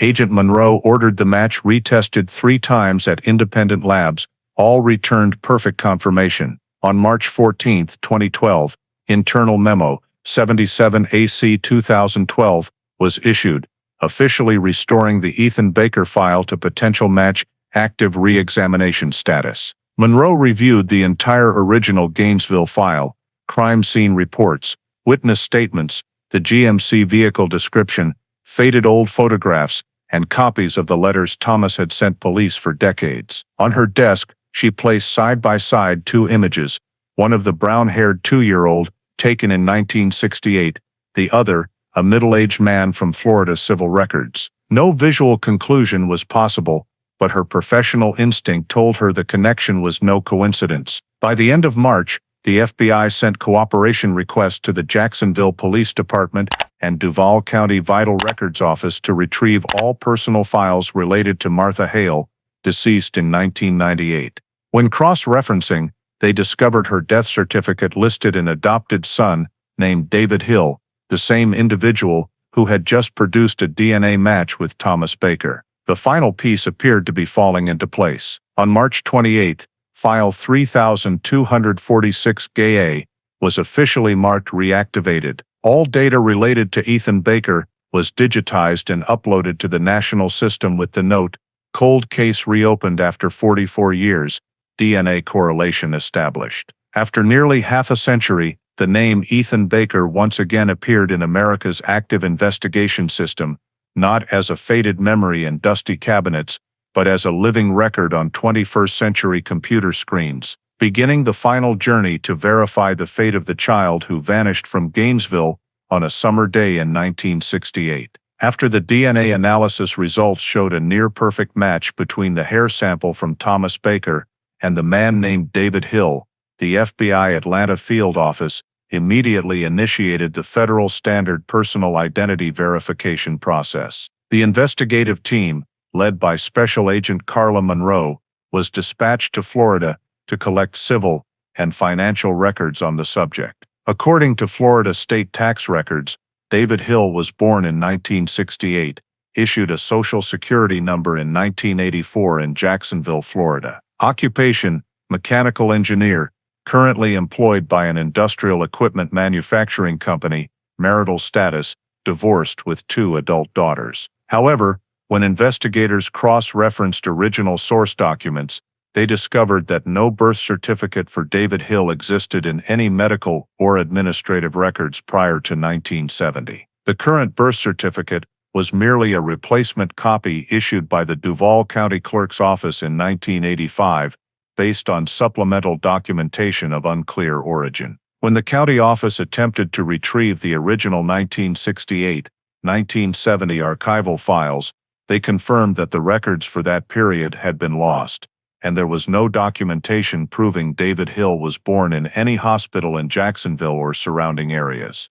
Agent Monroe ordered the match retested 3 times at independent labs, all returned perfect confirmation. On March 14, 2012, Internal Memo 77 AC 2012 was issued, officially restoring the Ethan Baker file to potential match active re-examination status. Monroe reviewed the entire original Gainesville file, crime scene reports, witness statements, the GMC vehicle description, faded old photographs, and copies of the letters Thomas had sent police for decades. On her desk, she placed side by side 2 images, one of the brown-haired 2-year-old, taken in 1968, the other, a middle-aged man from Florida civil records. No visual conclusion was possible, but her professional instinct told her the connection was no coincidence. By the end of March, the FBI sent cooperation requests to the Jacksonville Police Department and Duval County Vital Records Office to retrieve all personal files related to Martha Hale, deceased in 1998. When cross-referencing, they discovered her death certificate listed an adopted son named David Hill, the same individual who had just produced a DNA match with Thomas Baker. The final piece appeared to be falling into place. On March 28, File 3246-GA was officially marked reactivated. All data related to Ethan Baker was digitized and uploaded to the national system with the note, "Cold case reopened after 44 years, DNA correlation established." After nearly half a century, the name Ethan Baker once again appeared in America's active investigation system, not as a faded memory in dusty cabinets, but as a living record on 21st-century computer screens, beginning the final journey to verify the fate of the child who vanished from Gainesville on a summer day in 1968. After the DNA analysis results showed a near-perfect match between the hair sample from Thomas Baker and the man named David Hill, the FBI Atlanta field office immediately initiated the federal standard personal identity verification process. The investigative team, led by Special Agent Carla Monroe, was dispatched to Florida to collect civil and financial records on the subject. According to Florida state tax records, David Hill was born in 1968, issued a Social Security number in 1984 in Jacksonville, Florida. Occupation, mechanical engineer, currently employed by an industrial equipment manufacturing company, marital status, divorced with 2 adult daughters. However, when investigators cross-referenced original source documents, they discovered that no birth certificate for David Hill existed in any medical or administrative records prior to 1970. The current birth certificate was merely a replacement copy issued by the Duval County Clerk's Office in 1985, based on supplemental documentation of unclear origin. When the county office attempted to retrieve the original 1968-1970 archival files, they confirmed that the records for that period had been lost, and there was no documentation proving David Hill was born in any hospital in Jacksonville or surrounding areas.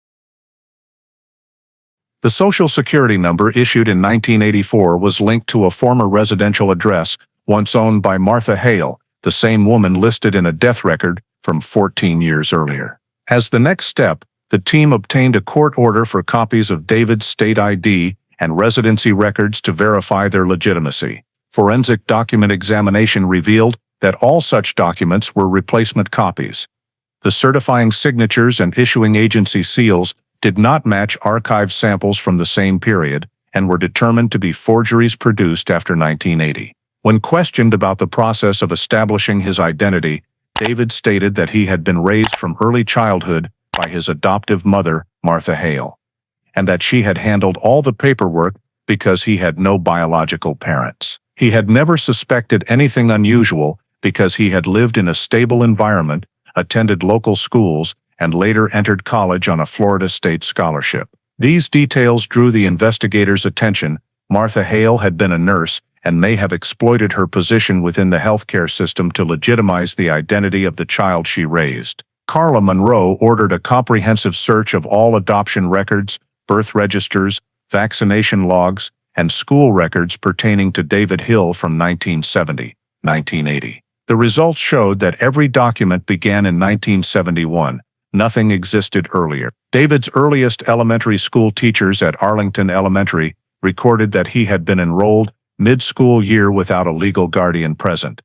The Social Security number issued in 1984 was linked to a former residential address once owned by Martha Hale, the same woman listed in a death record from 14 years earlier. As the next step, the team obtained a court order for copies of David's state ID and residency records to verify their legitimacy. Forensic document examination revealed that all such documents were replacement copies. The certifying signatures and issuing agency seals did not match archive samples from the same period and were determined to be forgeries produced after 1980. When questioned about the process of establishing his identity, David stated that he had been raised from early childhood by his adoptive mother, Martha Hale, and that she had handled all the paperwork because he had no biological parents. He had never suspected anything unusual because he had lived in a stable environment, attended local schools, and later entered college on a Florida State scholarship. These details drew the investigators' attention. Martha Hale had been a nurse and may have exploited her position within the healthcare system to legitimize the identity of the child she raised. Carla Monroe ordered a comprehensive search of all adoption records, birth registers, vaccination logs, and school records pertaining to David Hill from 1970-1980. The results showed that every document began in 1971. Nothing existed earlier. David's earliest elementary school teachers at Arlington Elementary recorded that he had been enrolled mid-school year without a legal guardian present.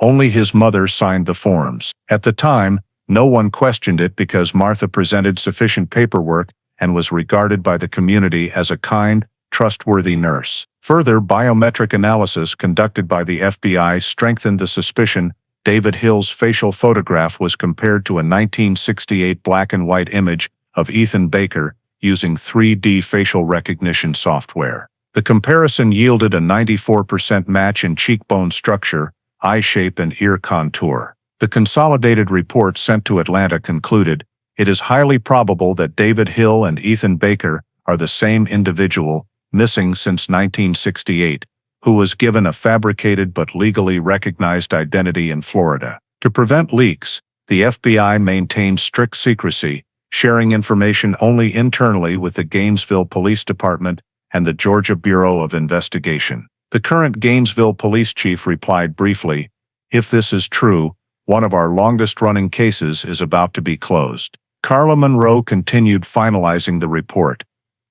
Only his mother signed the forms. At the time, no one questioned it because Martha presented sufficient paperwork and was regarded by the community as a kind, trustworthy nurse. Further biometric analysis conducted by the FBI strengthened the suspicion. David Hill's facial photograph was compared to a 1968 black-and-white image of Ethan Baker using 3D facial recognition software. The comparison yielded a 94% match in cheekbone structure, eye shape, and ear contour. The consolidated report sent to Atlanta concluded, "It is highly probable that David Hill and Ethan Baker are the same individual, missing since 1968, who was given a fabricated but legally recognized identity in Florida." To prevent leaks, the FBI maintained strict secrecy, sharing information only internally with the Gainesville Police Department and the Georgia Bureau of Investigation. The current Gainesville police chief replied briefly, "If this is true, one of our longest-running cases is about to be closed." Carla Monroe continued finalizing the report.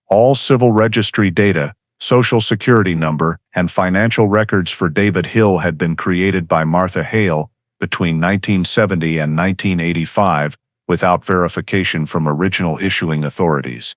All civil registry data, social security number, and financial records for David Hill had been created by Martha Hale between 1970 and 1985 without verification from original issuing authorities.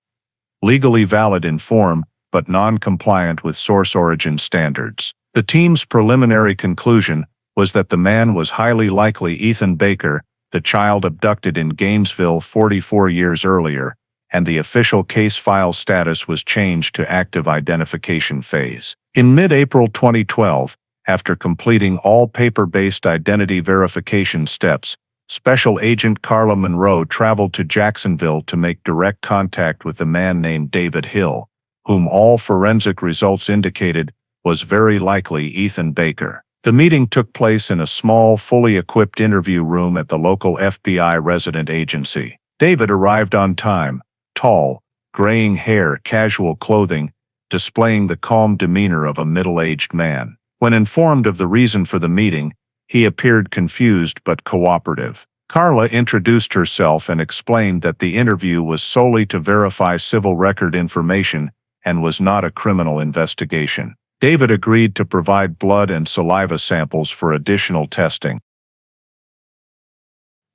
Legally valid in form, but non-compliant with source origin standards. The team's preliminary conclusion was that the man was highly likely Ethan Baker, the child abducted in Gainesville 44 years earlier, and the official case file status was changed to active identification phase. In mid-April 2012, after completing all paper-based identity verification steps, Special Agent Carla Monroe traveled to Jacksonville to make direct contact with the man named David Hill, whom all forensic results indicated was very likely Ethan Baker. The meeting took place in a small, fully equipped interview room at the local FBI resident agency. David arrived on time, tall, graying hair, casual clothing, displaying the calm demeanor of a middle-aged man. When informed of the reason for the meeting, he appeared confused but cooperative. Carla introduced herself and explained that the interview was solely to verify civil record information and was not a criminal investigation. David agreed to provide blood and saliva samples for additional testing.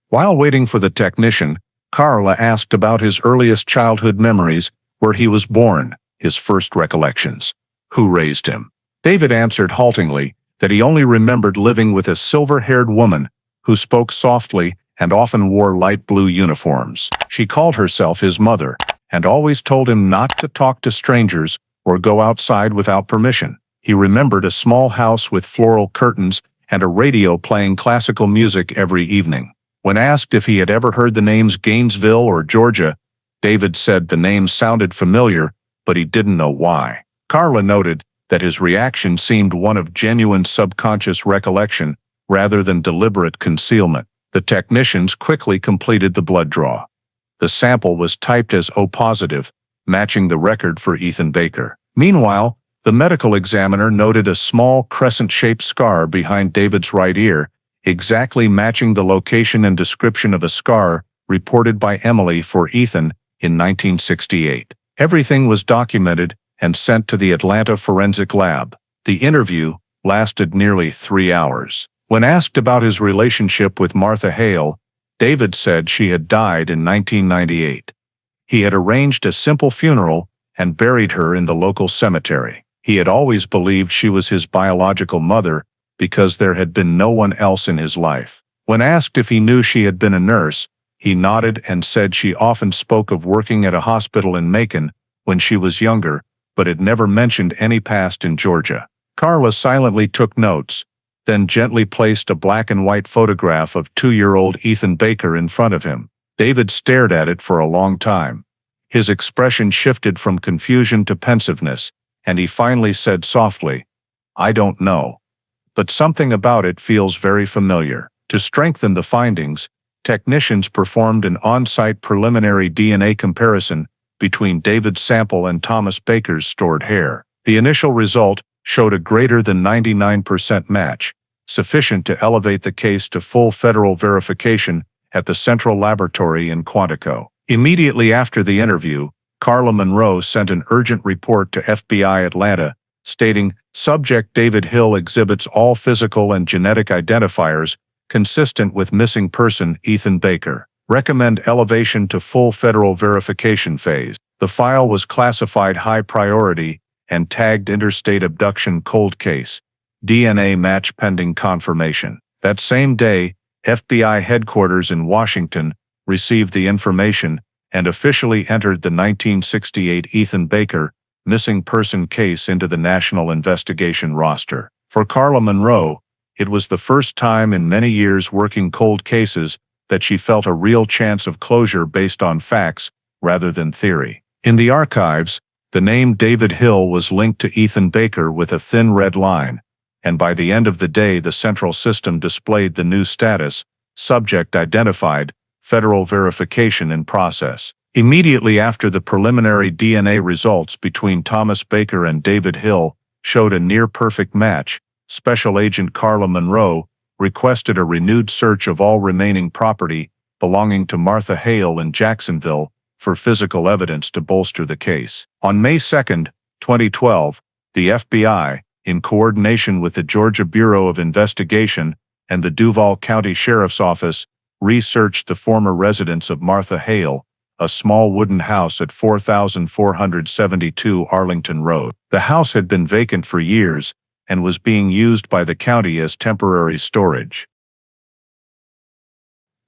While waiting for the technician, Carla asked about his earliest childhood memories, where he was born, his first recollections. Who raised him? David answered haltingly that he only remembered living with a silver-haired woman who spoke softly and often wore light blue uniforms. She called herself his mother and always told him not to talk to strangers or go outside without permission. He remembered a small house with floral curtains and a radio playing classical music every evening. When asked if he had ever heard the names Gainesville or Georgia, David said the names sounded familiar, but he didn't know why. Carla noted that his reaction seemed one of genuine subconscious recollection rather than deliberate concealment. The technicians quickly completed the blood draw. The sample was typed as O positive, matching the record for Ethan Baker. Meanwhile, the medical examiner noted a small crescent-shaped scar behind David's right ear, exactly matching the location and description of a scar reported by Emily for Ethan in 1968. Everything was documented and sent to the Atlanta Forensic Lab. The interview lasted nearly 3 hours. When asked about his relationship with Martha Hale, David said she had died in 1998. He had arranged a simple funeral and buried her in the local cemetery. He had always believed she was his biological mother because there had been no one else in his life. When asked if he knew she had been a nurse, he nodded and said she often spoke of working at a hospital in Macon when she was younger, but had never mentioned any past in Georgia. Carla silently took notes, then gently placed a black and white photograph of 2-year-old Ethan Baker in front of him. David stared at it for a long time. His expression shifted from confusion to pensiveness, and he finally said softly, "I don't know, but something about it feels very familiar." To strengthen the findings, technicians performed an on-site preliminary DNA comparison between David's sample and Thomas Baker's stored hair. The initial result showed a greater than 99% match, sufficient to elevate the case to full federal verification at the Central Laboratory in Quantico. Immediately after the interview, Carla Monroe sent an urgent report to FBI Atlanta, stating, "Subject David Hill exhibits all physical and genetic identifiers consistent with missing person Ethan Baker. Recommend elevation to full federal verification phase." The file was classified high priority and tagged Interstate Abduction Cold Case, DNA match pending confirmation. That same day, FBI headquarters in Washington received the information and officially entered the 1968 Ethan Baker missing person case into the national investigation roster. For Carla Monroe, it was the first time in many years working cold cases that she felt a real chance of closure based on facts rather than theory. In the archives, the name David Hill was linked to Ethan Baker with a thin red line, and by the end of the day the central system displayed the new status, subject identified, federal verification in process. Immediately after the preliminary DNA results between Thomas Baker and David Hill showed a near-perfect match, Special Agent Carla Monroe requested a renewed search of all remaining property belonging to Martha Hale in Jacksonville for physical evidence to bolster the case. On May 2, 2012, the FBI, in coordination with the Georgia Bureau of Investigation and the Duval County Sheriff's Office, researched the former residence of Martha Hale, a small wooden house at 4472 Arlington Road. The house had been vacant for years and was being used by the county as temporary storage.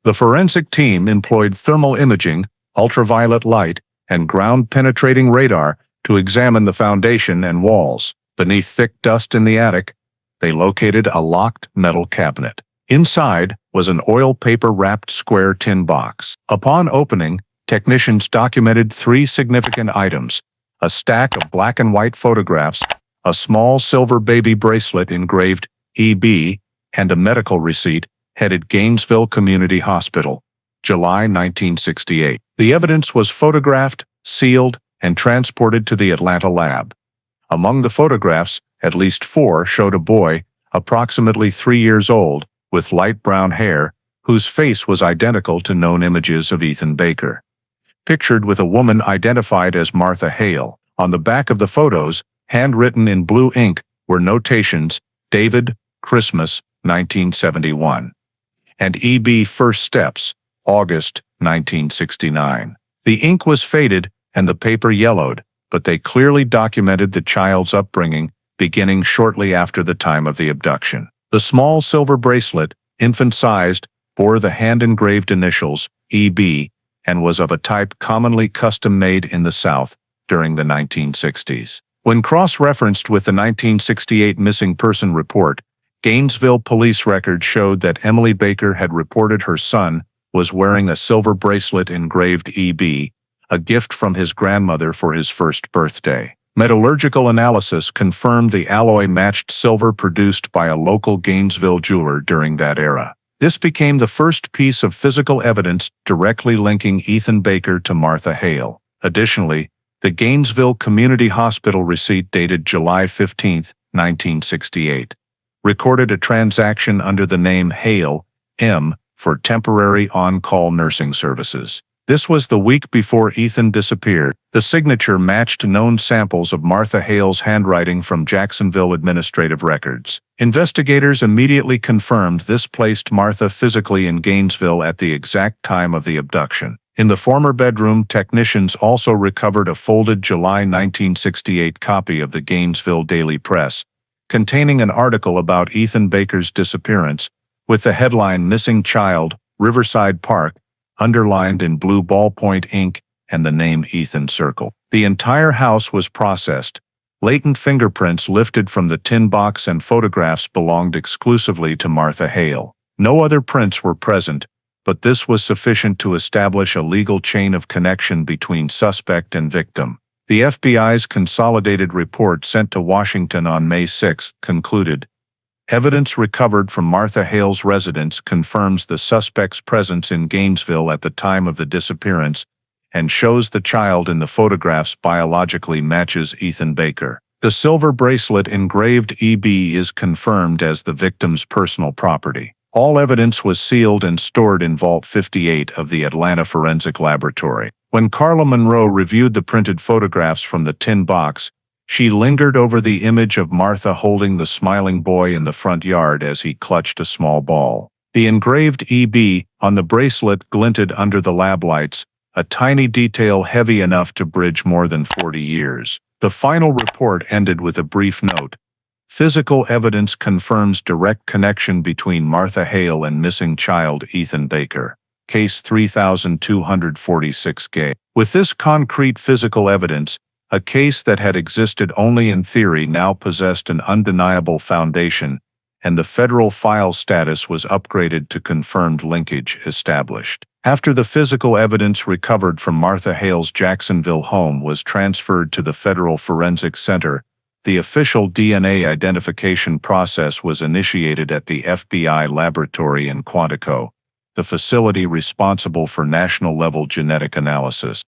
The forensic team employed thermal imaging, ultraviolet light, and ground-penetrating radar to examine the foundation and walls. Beneath thick dust in the attic, they located a locked metal cabinet. Inside was an oil paper-wrapped square tin box. Upon opening, technicians documented 3 significant items: a stack of black and white photographs, a small silver baby bracelet engraved EB, and a medical receipt headed Gainesville Community Hospital, July 1968. The evidence was photographed, sealed, and transported to the Atlanta lab. Among the photographs, at least 4 showed a boy, approximately 3 years old, with light brown hair, whose face was identical to known images of Ethan Baker. Pictured with a woman identified as Martha Hale. On the back of the photos, handwritten in blue ink, were notations: David, Christmas, 1971. And EB First Steps, August, 1969. The ink was faded and the paper yellowed, but they clearly documented the child's upbringing, beginning shortly after the time of the abduction. The small silver bracelet, infant-sized, bore the hand-engraved initials, EB, and was of a type commonly custom-made in the South during the 1960s. When cross-referenced with the 1968 missing person report, Gainesville police records showed that Emily Baker had reported her son was wearing a silver bracelet engraved EB, a gift from his grandmother for his first birthday. Metallurgical analysis confirmed the alloy matched silver produced by a local Gainesville jeweler during that era. This became the first piece of physical evidence directly linking Ethan Baker to Martha Hale. Additionally, the Gainesville Community Hospital receipt dated July 15, 1968, recorded a transaction under the name Hale, M, for temporary on-call nursing services. This was the week before Ethan disappeared. The signature matched known samples of Martha Hale's handwriting from Jacksonville administrative records. Investigators immediately confirmed this placed Martha physically in Gainesville at the exact time of the abduction. In the former bedroom, technicians also recovered a folded July 1968 copy of the Gainesville Daily Press, containing an article about Ethan Baker's disappearance, with the headline "Missing Child, Riverside Park," underlined in blue ballpoint ink, and the name Ethan circled. The entire house was processed. Latent fingerprints lifted from the tin box and photographs belonged exclusively to Martha Hale. No other prints were present, but this was sufficient to establish a legal chain of connection between suspect and victim. The FBI's consolidated report sent to Washington on May 6 concluded, "Evidence recovered from Martha Hale's residence confirms the suspect's presence in Gainesville at the time of the disappearance and shows the child in the photographs biologically matches Ethan Baker." The silver bracelet engraved EB is confirmed as the victim's personal property. All evidence was sealed and stored in Vault 58 of the Atlanta Forensic Laboratory. When Carla Monroe reviewed the printed photographs from the tin box, she lingered over the image of Martha holding the smiling boy in the front yard as he clutched a small ball. The engraved EB on the bracelet glinted under the lab lights, a tiny detail heavy enough to bridge more than 40 years. The final report ended with a brief note. Physical evidence confirms direct connection between Martha Hale and missing child Ethan Baker. Case 3246 Gay. With this concrete physical evidence, a case that had existed only in theory now possessed an undeniable foundation, and the federal file status was upgraded to confirmed linkage established. After the physical evidence recovered from Martha Hale's Jacksonville home was transferred to the Federal Forensic Center, the official DNA identification process was initiated at the FBI laboratory in Quantico, the facility responsible for national-level genetic analysis.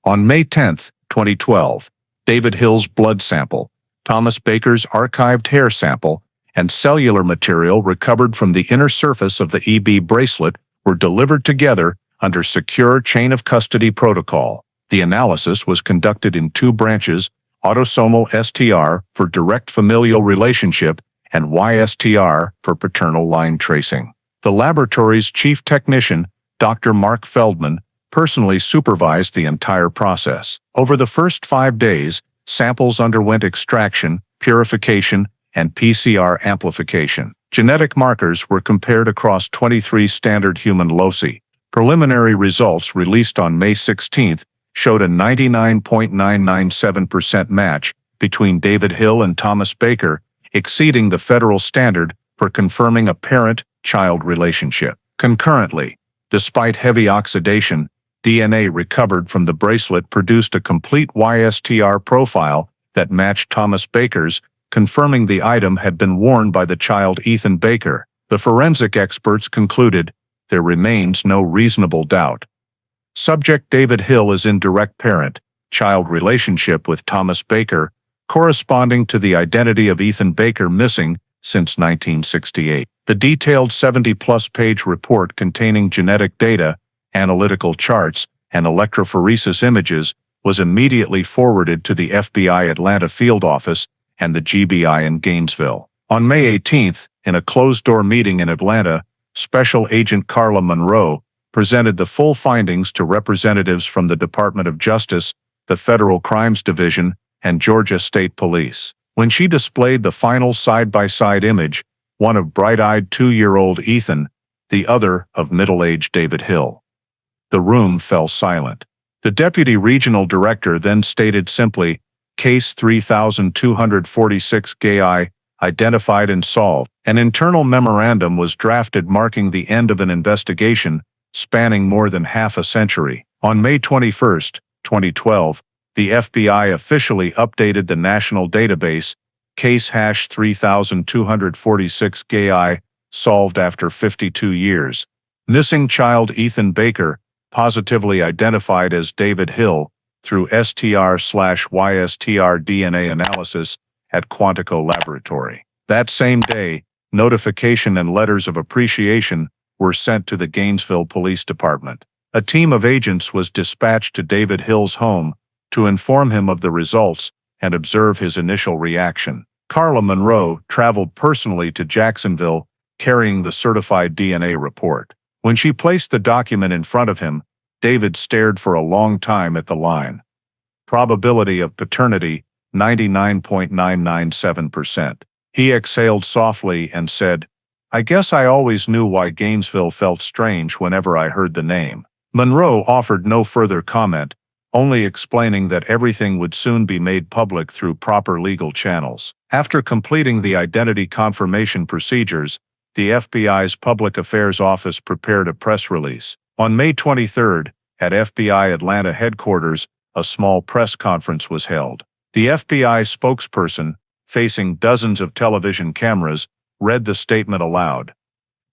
On May 10, 2012, David Hill's blood sample, Thomas Baker's archived hair sample, and cellular material recovered from the inner surface of the EB bracelet were delivered together under secure chain of custody protocol. The analysis was conducted in two branches: autosomal STR for direct familial relationship and YSTR for paternal line tracing. The laboratory's chief technician, Dr. Mark Feldman, personally supervised the entire process. Over the first 5 days, samples underwent extraction, purification, and PCR amplification. Genetic markers were compared across 23 standard human loci. Preliminary results released on May 16 showed a 99.997% match between David Hill and Thomas Baker, exceeding the federal standard for confirming a parent-child relationship. Concurrently, despite heavy oxidation, DNA recovered from the bracelet produced a complete YSTR profile that matched Thomas Baker's, confirming the item had been worn by the child Ethan Baker. The forensic experts concluded there remains no reasonable doubt. Subject David Hill is in direct parent-child relationship with Thomas Baker, corresponding to the identity of Ethan Baker missing since 1968. The detailed 70-plus page report containing genetic data, analytical charts, and electrophoresis images was immediately forwarded to the FBI Atlanta field office and the GBI in Gainesville. On May 18, in a closed-door meeting in Atlanta, Special Agent Carla Monroe presented the full findings to representatives from the Department of Justice, the Federal Crimes Division, and Georgia State Police. When she displayed the final side-by-side image, one of bright-eyed 2-year-old Ethan, the other of middle-aged David Hill, the room fell silent. The deputy regional director then stated simply, "Case 3246 Gay identified and solved." An internal memorandum was drafted marking the end of an investigation spanning more than half a century. On May 21, 2012, the FBI officially updated the national database, case #3246 Gay solved after 52 years. Missing child Ethan Baker, positively identified as David Hill, through STR/YSTR DNA analysis at Quantico Laboratory. That same day, notification and letters of appreciation were sent to the Gainesville Police Department. A team of agents was dispatched to David Hill's home to inform him of the results and observe his initial reaction. Carla Monroe traveled personally to Jacksonville carrying the certified DNA report. When she placed the document in front of him, David stared for a long time at the line. Probability of paternity, 99.997%. He exhaled softly and said, "I guess I always knew why Gainesville felt strange whenever I heard the name." Monroe offered no further comment, only explaining that everything would soon be made public through proper legal channels. After completing the identity confirmation procedures, the FBI's Public Affairs Office prepared a press release. On May 23, at FBI Atlanta headquarters, a small press conference was held. The FBI spokesperson, facing dozens of television cameras, read the statement aloud.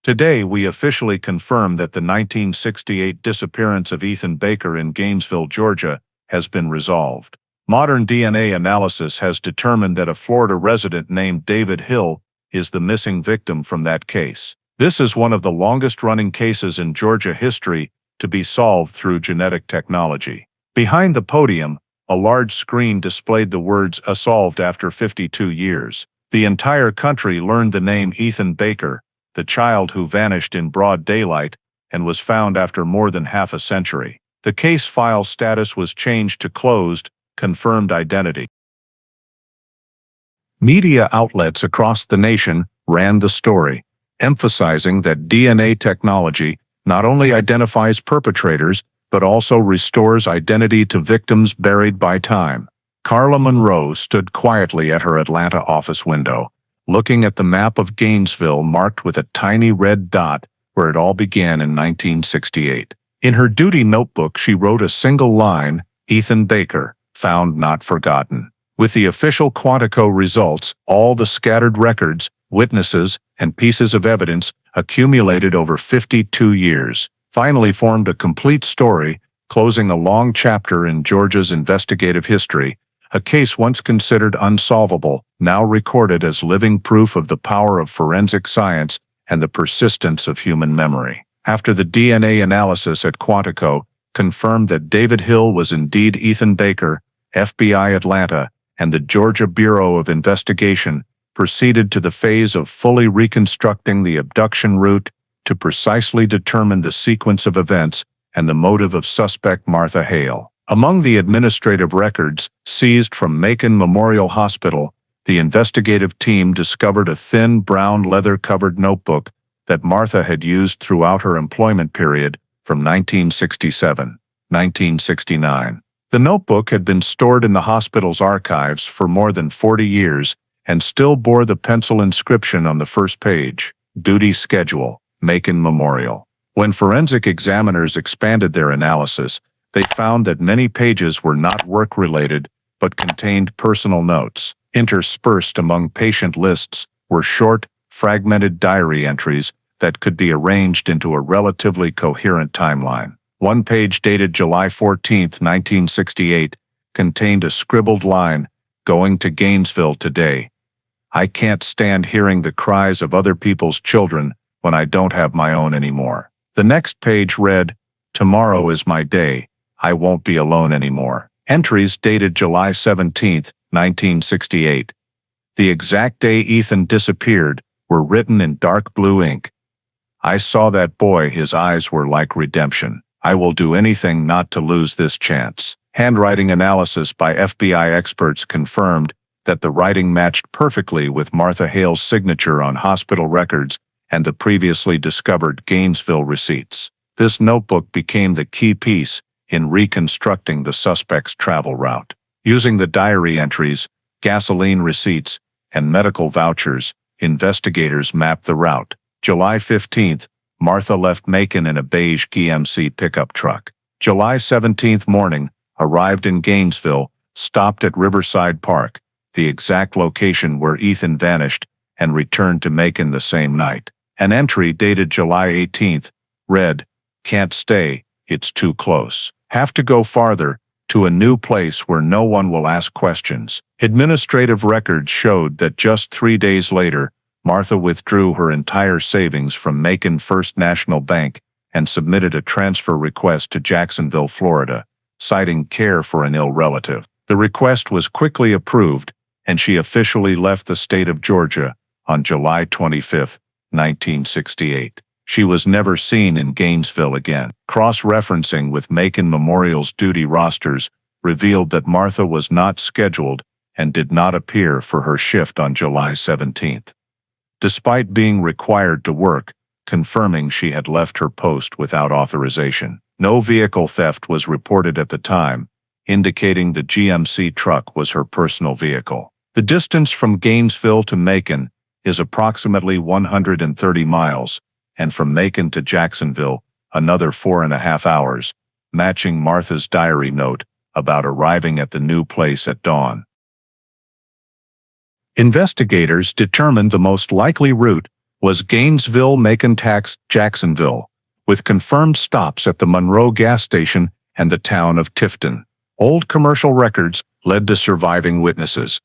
"Today we officially confirm that the 1968 disappearance of Ethan Baker in Gainesville, Georgia, has been resolved. Modern DNA analysis has determined that a Florida resident named David Hill is the missing victim from that case. This is one of the longest-running cases in Georgia history to be solved through genetic technology. Behind the podium, a large screen displayed the words "solved after 52 years." The entire country learned the name Ethan Baker, the child who vanished in broad daylight and was found after more than half a century. The case file status was changed to closed, confirmed identity. Media outlets across the nation ran the story, emphasizing that DNA technology not only identifies perpetrators, but also restores identity to victims buried by time. Carla Monroe stood quietly at her Atlanta office window, looking at the map of Gainesville marked with a tiny red dot where it all began in 1968. In her duty notebook, she wrote a single line, "Ethan Baker, found not forgotten." With the official Quantico results, all the scattered records, witnesses, and pieces of evidence accumulated over 52 years, finally formed a complete story, closing a long chapter in Georgia's investigative history, a case once considered unsolvable, now recorded as living proof of the power of forensic science and the persistence of human memory. After the DNA analysis at Quantico confirmed that David Hill was indeed Ethan Baker, FBI Atlanta and the Georgia Bureau of Investigation proceeded to the phase of fully reconstructing the abduction route to precisely determine the sequence of events and the motive of suspect Martha Hale. Among the administrative records seized from Macon Memorial Hospital, the investigative team discovered a thin brown leather-covered notebook that Martha had used throughout her employment period from 1967-1969. The notebook had been stored in the hospital's archives for more than 40 years and still bore the pencil inscription on the first page, "Duty Schedule, Macon Memorial." When forensic examiners expanded their analysis, they found that many pages were not work-related but contained personal notes. Interspersed among patient lists were short, fragmented diary entries that could be arranged into a relatively coherent timeline. One page dated July 14, 1968, contained a scribbled line, "Going to Gainesville today. I can't stand hearing the cries of other people's children when I don't have my own anymore." The next page read, "Tomorrow is my day. I won't be alone anymore." Entries dated July 17, 1968. The exact day Ethan disappeared were written in dark blue ink. "I saw that boy, his eyes were like redemption. I will do anything not to lose this chance." Handwriting analysis by FBI experts confirmed that the writing matched perfectly with Martha Hale's signature on hospital records and the previously discovered Gainesville receipts. This notebook became the key piece in reconstructing the suspect's travel route. Using the diary entries, gasoline receipts, and medical vouchers, investigators mapped the route. July 15th, Martha left Macon in a beige GMC pickup truck. July 17th morning, arrived in Gainesville, stopped at Riverside Park, the exact location where Ethan vanished, and returned to Macon the same night. An entry dated July 18th read, "Can't stay, it's too close. Have to go farther, to a new place where no one will ask questions." Administrative records showed that just 3 days later, Martha withdrew her entire savings from Macon First National Bank and submitted a transfer request to Jacksonville, Florida, citing care for an ill relative. The request was quickly approved, and she officially left the state of Georgia on July 25, 1968. She was never seen in Gainesville again. Cross-referencing with Macon Memorial's duty rosters revealed that Martha was not scheduled and did not appear for her shift on July 17th. Despite being required to work, confirming she had left her post without authorization. No vehicle theft was reported at the time, indicating the GMC truck was her personal vehicle. The distance from Gainesville to Macon is approximately 130 miles, and from Macon to Jacksonville, another 4.5 hours, matching Martha's diary note about arriving at the new place at dawn. Investigators determined the most likely route was Gainesville-Macon-Jacksonville, with confirmed stops at the Monroe gas station and the town of Tifton. Old commercial records led to surviving witnesses.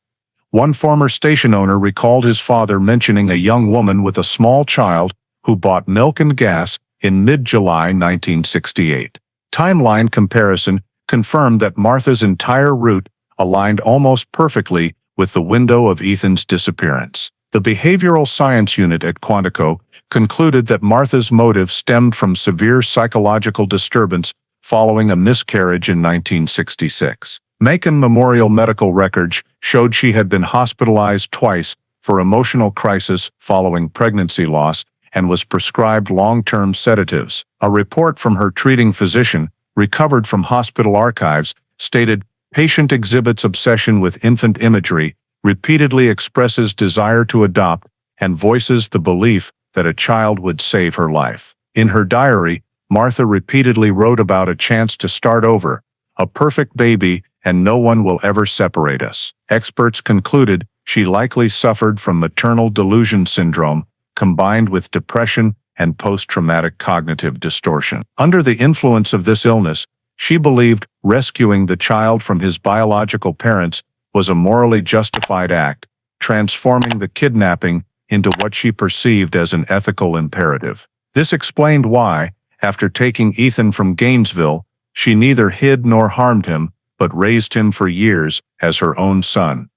One former station owner recalled his father mentioning a young woman with a small child who bought milk and gas in mid-July 1968. Timeline comparison confirmed that Martha's entire route aligned almost perfectly with the window of Ethan's disappearance. The behavioral science unit at Quantico concluded that Martha's motive stemmed from severe psychological disturbance following a miscarriage in 1966. Macon Memorial medical records showed she had been hospitalized twice for emotional crisis following pregnancy loss and was prescribed long-term sedatives. A report from her treating physician, recovered from hospital archives, stated, "Patient exhibits obsession with infant imagery, repeatedly expresses desire to adopt, and voices the belief that a child would save her life." In her diary, Martha repeatedly wrote about a chance to start over, a perfect baby, and no one will ever separate us. Experts concluded she likely suffered from maternal delusion syndrome, combined with depression and post-traumatic cognitive distortion. Under the influence of this illness, she believed rescuing the child from his biological parents was a morally justified act, transforming the kidnapping into what she perceived as an ethical imperative. This explained why, after taking Ethan from Gainesville, she neither hid nor harmed him, but raised him for years as her own son,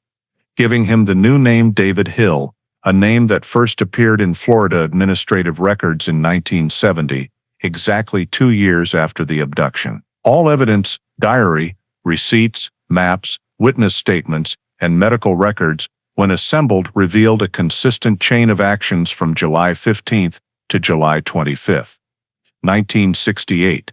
giving him the new name David Hill, a name that first appeared in Florida administrative records in 1970, exactly 2 years after the abduction. All evidence, diary, receipts, maps, witness statements, and medical records, when assembled, revealed a consistent chain of actions from July 15 to July 25, 1968.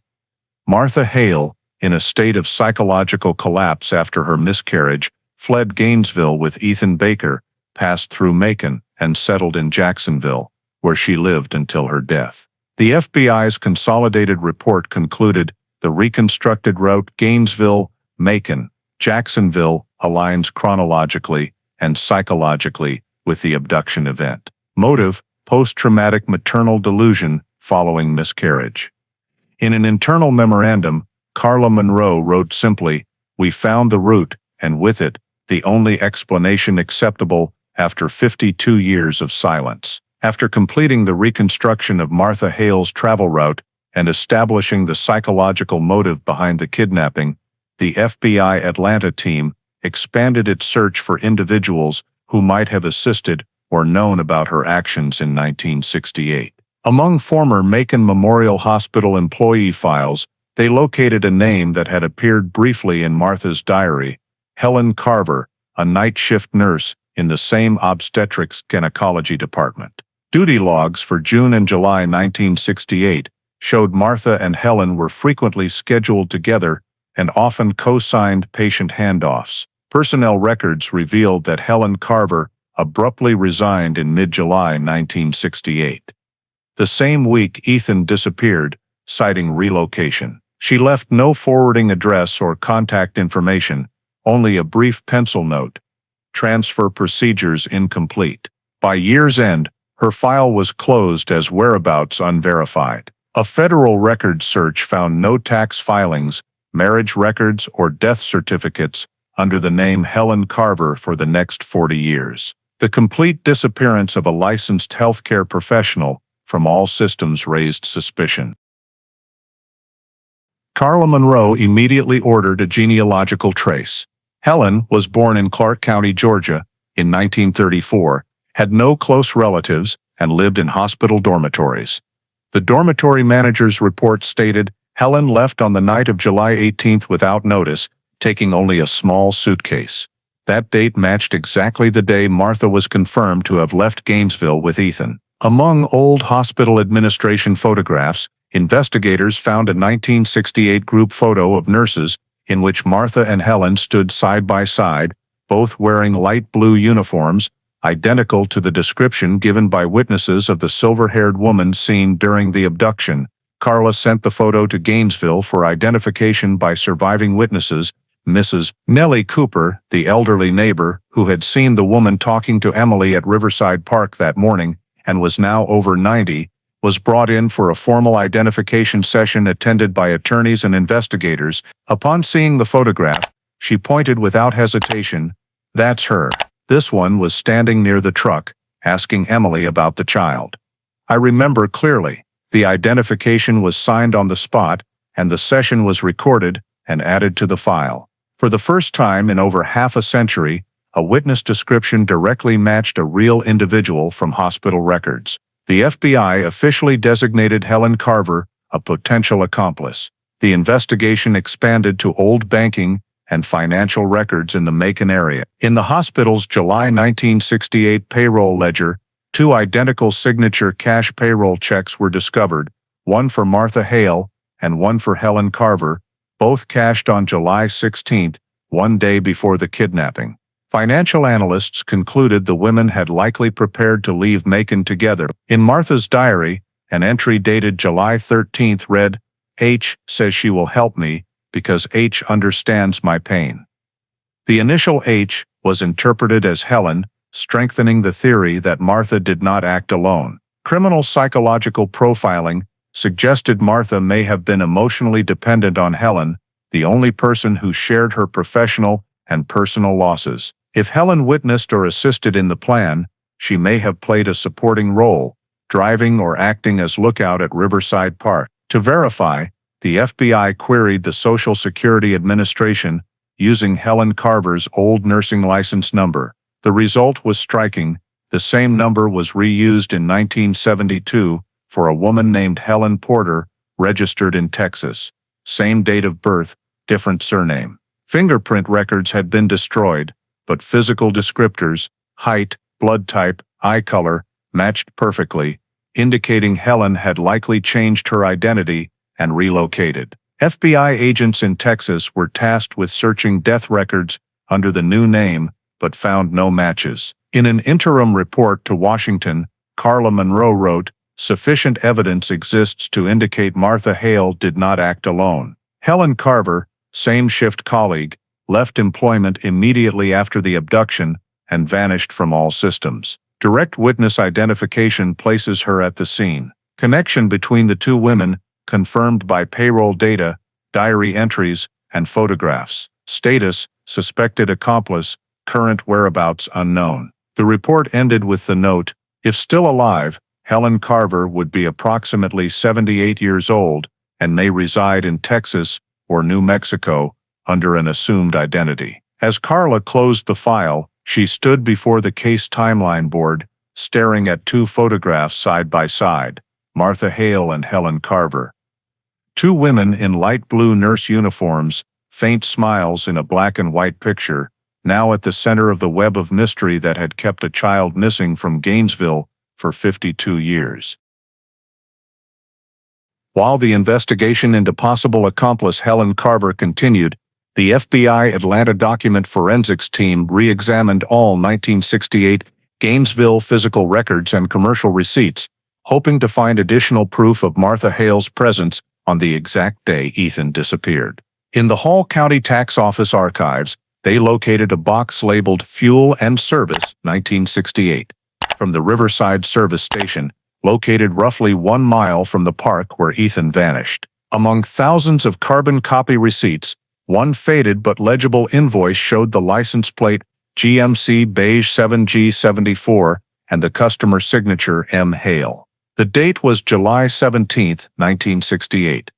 Martha Hale, in a state of psychological collapse after her miscarriage, fled Gainesville with Ethan Baker, passed through Macon, and settled in Jacksonville, where she lived until her death. The FBI's consolidated report concluded the reconstructed route Gainesville-Macon, Jacksonville aligns chronologically and psychologically with the abduction event. Motive: post-traumatic maternal delusion following miscarriage. In an internal memorandum, Carla Monroe wrote simply, "We found the route, and with it, the only explanation acceptable after 52 years of silence." After completing the reconstruction of Martha Hale's travel route and establishing the psychological motive behind the kidnapping, the FBI Atlanta team expanded its search for individuals who might have assisted or known about her actions in 1968. Among former Macon Memorial Hospital employee files, they located a name that had appeared briefly in Martha's diary: Helen Carver, a night shift nurse in the same obstetrics gynecology department. Duty logs for June and July 1968 showed Martha and Helen were frequently scheduled together and often co-signed patient handoffs. Personnel records revealed that Helen Carver abruptly resigned in mid-July 1968. The same week Ethan disappeared, citing relocation. She left no forwarding address or contact information, only a brief pencil note: "Transfer procedures incomplete." By year's end, her file was closed as whereabouts unverified. A federal records search found no tax filings, marriage records, or death certificates under the name Helen Carver for the next 40 years. The complete disappearance of a licensed healthcare professional from all systems raised suspicion. Carla Monroe immediately ordered a genealogical trace. Helen was born in Clark County, Georgia, in 1934, had no close relatives, and lived in hospital dormitories. The dormitory manager's report stated Helen left on the night of July 18 without notice, taking only a small suitcase. That date matched exactly the day Martha was confirmed to have left Gainesville with Ethan. Among old hospital administration photographs, investigators found a 1968 group photo of nurses in which Martha and Helen stood side by side, both wearing light blue uniforms, identical to the description given by witnesses of the silver-haired woman seen during the abduction. Carla sent the photo to Gainesville for identification by surviving witnesses. Mrs. Nellie Cooper, the elderly neighbor who had seen the woman talking to Emily at Riverside Park that morning and was now over 90, was brought in for a formal identification session attended by attorneys and investigators. Upon seeing the photograph, She pointed without hesitation. "That's her." This one was standing near the truck, asking Emily about the child. I remember clearly. The identification was signed on the spot, and the session was recorded and added to the file. For the first time in over half a century, a witness description directly matched a real individual from hospital records. The FBI officially designated Helen Carver a potential accomplice. The investigation expanded to old banking and financial records in the Macon area. In the hospital's July 1968 payroll ledger, 2 identical signature cash payroll checks were discovered, one for Martha Hale and one for Helen Carver, both cashed on July 16, one day before the kidnapping. Financial analysts concluded the women had likely prepared to leave Macon together. In Martha's diary, an entry dated July 13 read, "H says she will help me because H understands my pain." The initial H was interpreted as Helen, strengthening the theory that Martha did not act alone. Criminal psychological profiling suggested Martha may have been emotionally dependent on Helen, the only person who shared her professional and personal losses. If Helen witnessed or assisted in the plan, she may have played a supporting role, driving or acting as lookout at Riverside Park. To verify, the FBI queried the Social Security Administration using Helen Carver's old nursing license number. The result was striking. The same number was reused in 1972 for a woman named Helen Porter, registered in Texas. Same date of birth, different surname. Fingerprint records had been destroyed, but physical descriptors, height, blood type, eye color, matched perfectly, indicating Helen had likely changed her identity and relocated. FBI agents in Texas were tasked with searching death records under the new name, but found no matches. In an interim report to Washington, Carla Monroe wrote, "Sufficient evidence exists to indicate Martha Hale did not act alone." Helen Carver, same shift colleague, left employment immediately after the abduction and vanished from all systems. Direct witness identification places her at the scene. Connection between the two women confirmed by payroll data, diary entries, and photographs. Status: suspected accomplice, current whereabouts unknown. The report ended with the note, "If still alive, Helen Carver would be approximately 78 years old and may reside in Texas or New Mexico under an assumed identity." As Carla closed the file, she stood before the case timeline board, staring at 2 photographs side by side, Martha Hale and Helen Carver. 2 women in light blue nurse uniforms, faint smiles in a black and white picture, now at the center of the web of mystery that had kept a child missing from Gainesville for 52 years. While the investigation into possible accomplice Helen Carver continued, the FBI Atlanta Document Forensics team re-examined all 1968 Gainesville physical records and commercial receipts, hoping to find additional proof of Martha Hale's presence on the exact day Ethan disappeared. In the Hall County Tax Office archives, they located a box labeled Fuel and Service 1968 from the Riverside service station, located roughly 1 mile from the park where Ethan vanished. Among thousands of carbon copy receipts, one faded but legible invoice showed the license plate GMC beige 7G74 and the customer signature M. Hale. The date was July 17, 1968.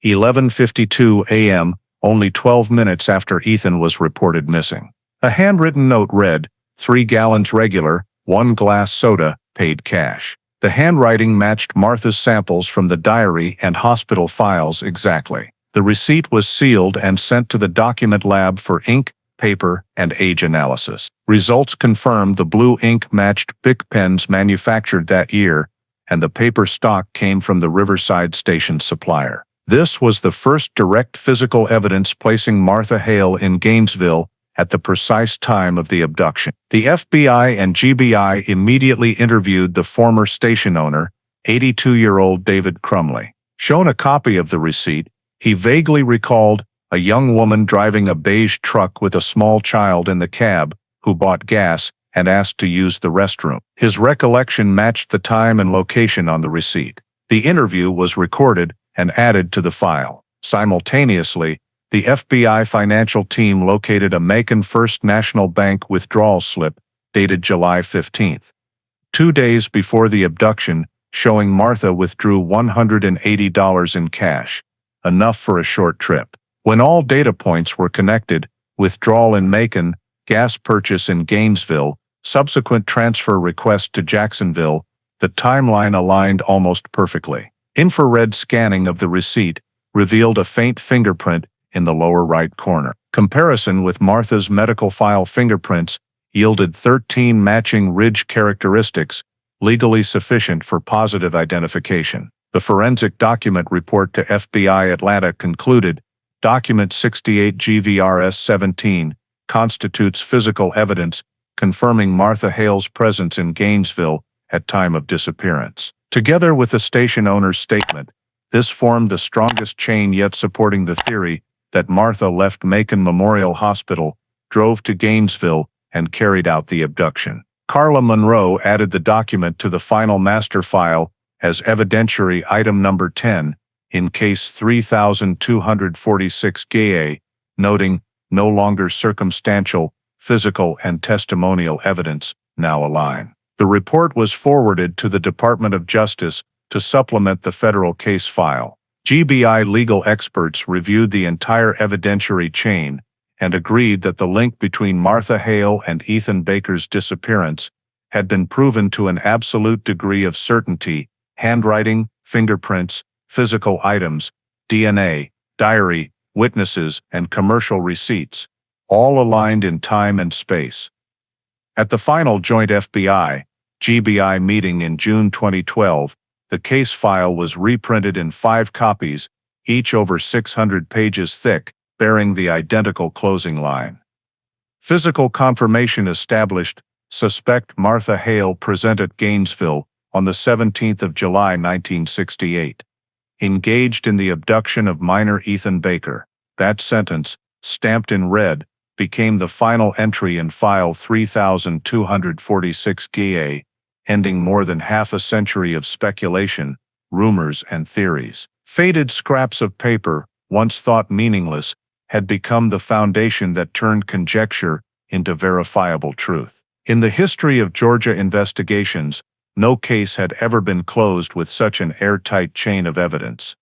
11:52 a.m., only 12 minutes after Ethan was reported missing. A handwritten note read, 3 gallons regular, 1 glass soda, paid cash. The handwriting matched Martha's samples from the diary and hospital files exactly. The receipt was sealed and sent to the document lab for ink, paper, and age analysis. Results confirmed the blue ink matched Bic pens manufactured that year, and the paper stock came from the Riverside Station supplier. This was the first direct physical evidence placing Martha Hale in Gainesville at the precise time of the abduction. The FBI and GBI immediately interviewed the former station owner, 82-year-old David Crumley. Shown a copy of the receipt, he vaguely recalled a young woman driving a beige truck with a small child in the cab who bought gas and asked to use the restroom. His recollection matched the time and location on the receipt. The interview was recorded and added to the file. Simultaneously, the FBI financial team located a Macon First National Bank withdrawal slip dated July 15, 2 days before the abduction, showing Martha withdrew $180 in cash, enough for a short trip. When all data points were connected, withdrawal in Macon, gas purchase in Gainesville, subsequent transfer request to Jacksonville, the timeline aligned almost perfectly. Infrared scanning of the receipt revealed a faint fingerprint in the lower right corner. Comparison with Martha's medical file fingerprints yielded 13 matching ridge characteristics, legally sufficient for positive identification. The forensic document report to FBI Atlanta concluded, Document 68 GVRS 17 constitutes physical evidence confirming Martha Hale's presence in Gainesville at time of disappearance. Together with the station owner's statement, this formed the strongest chain yet supporting the theory that Martha left Macon Memorial Hospital, drove to Gainesville, and carried out the abduction. Carla Monroe added the document to the final master file as evidentiary item number 10 in case 3246 GA, noting, no longer circumstantial, physical and testimonial evidence now align. The report was forwarded to the Department of Justice to supplement the federal case file. GBI legal experts reviewed the entire evidentiary chain and agreed that the link between Martha Hale and Ethan Baker's disappearance had been proven to an absolute degree of certainty. Handwriting, fingerprints, physical items, DNA, diary, witnesses, and commercial receipts, all aligned in time and space. At the final joint FBI-GBI meeting in June 2012, the case file was reprinted in 5 copies, each over 600 pages thick, bearing the identical closing line. Physical confirmation established, suspect Martha Hale present at Gainesville on the 17th of July 1968. Engaged in the abduction of minor Ethan Baker. That sentence, stamped in red, became the final entry in file 3246 GA, ending more than half a century of speculation, rumors, and theories. Faded scraps of paper, once thought meaningless, had become the foundation that turned conjecture into verifiable truth. In the history of Georgia investigations, no case had ever been closed with such an airtight chain of evidence.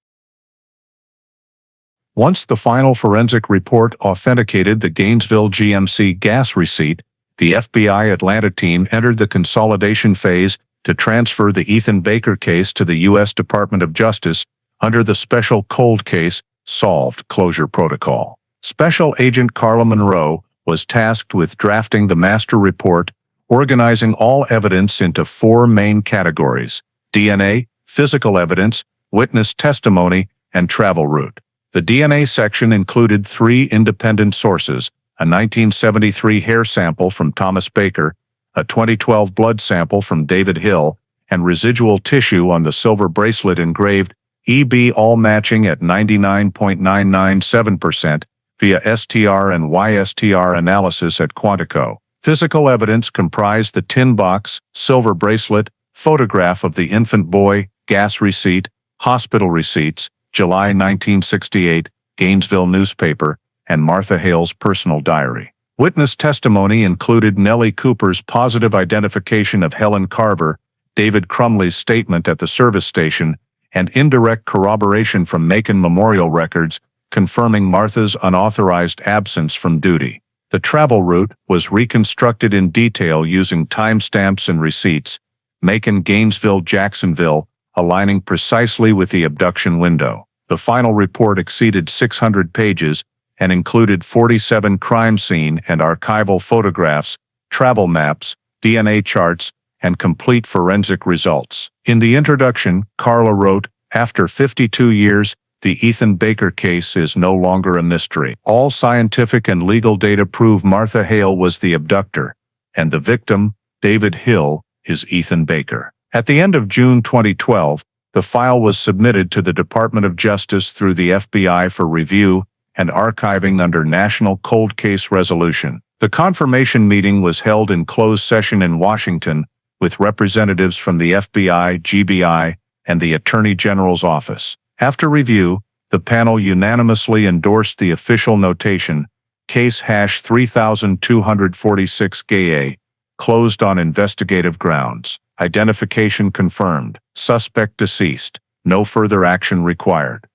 Once the final forensic report authenticated the Gainesville GMC gas receipt, the FBI Atlanta team entered the consolidation phase to transfer the Ethan Baker case to the U.S. Department of Justice under the Special Cold Case Solved Closure Protocol. Special Agent Carla Monroe was tasked with drafting the master report, organizing all evidence into 4 main categories: DNA, physical evidence, witness testimony, and travel route. The DNA section included 3 independent sources: a 1973 hair sample from Thomas Baker, a 2012 blood sample from David Hill, and residual tissue on the silver bracelet engraved EB, all matching at 99.997% via STR and YSTR analysis at Quantico. Physical evidence comprised the tin box, silver bracelet, photograph of the infant boy, gas receipt, hospital receipts, July 1968, Gainesville newspaper, and Martha Hale's personal diary. Witness testimony included Nellie Cooper's positive identification of Helen Carver, David Crumley's statement at the service station, and indirect corroboration from Macon Memorial records confirming Martha's unauthorized absence from duty. The travel route was reconstructed in detail using timestamps and receipts, Macon, Gainesville, Jacksonville, aligning precisely with the abduction window. The final report exceeded 600 pages and included 47 crime scene and archival photographs, travel maps, DNA charts, and complete forensic results. In the introduction, Carla wrote, "After 52 years, the Ethan Baker case is no longer a mystery. All scientific and legal data prove Martha Hale was the abductor, and the victim, David Hill, is Ethan Baker." At the end of June 2012, the file was submitted to the Department of Justice through the FBI for review and archiving under National Cold Case Resolution. The confirmation meeting was held in closed session in Washington with representatives from the FBI, GBI, and the Attorney General's office. After review, The panel unanimously endorsed the official notation, Case #3246 GA, closed on investigative grounds. Identification confirmed. Suspect deceased. No further action required.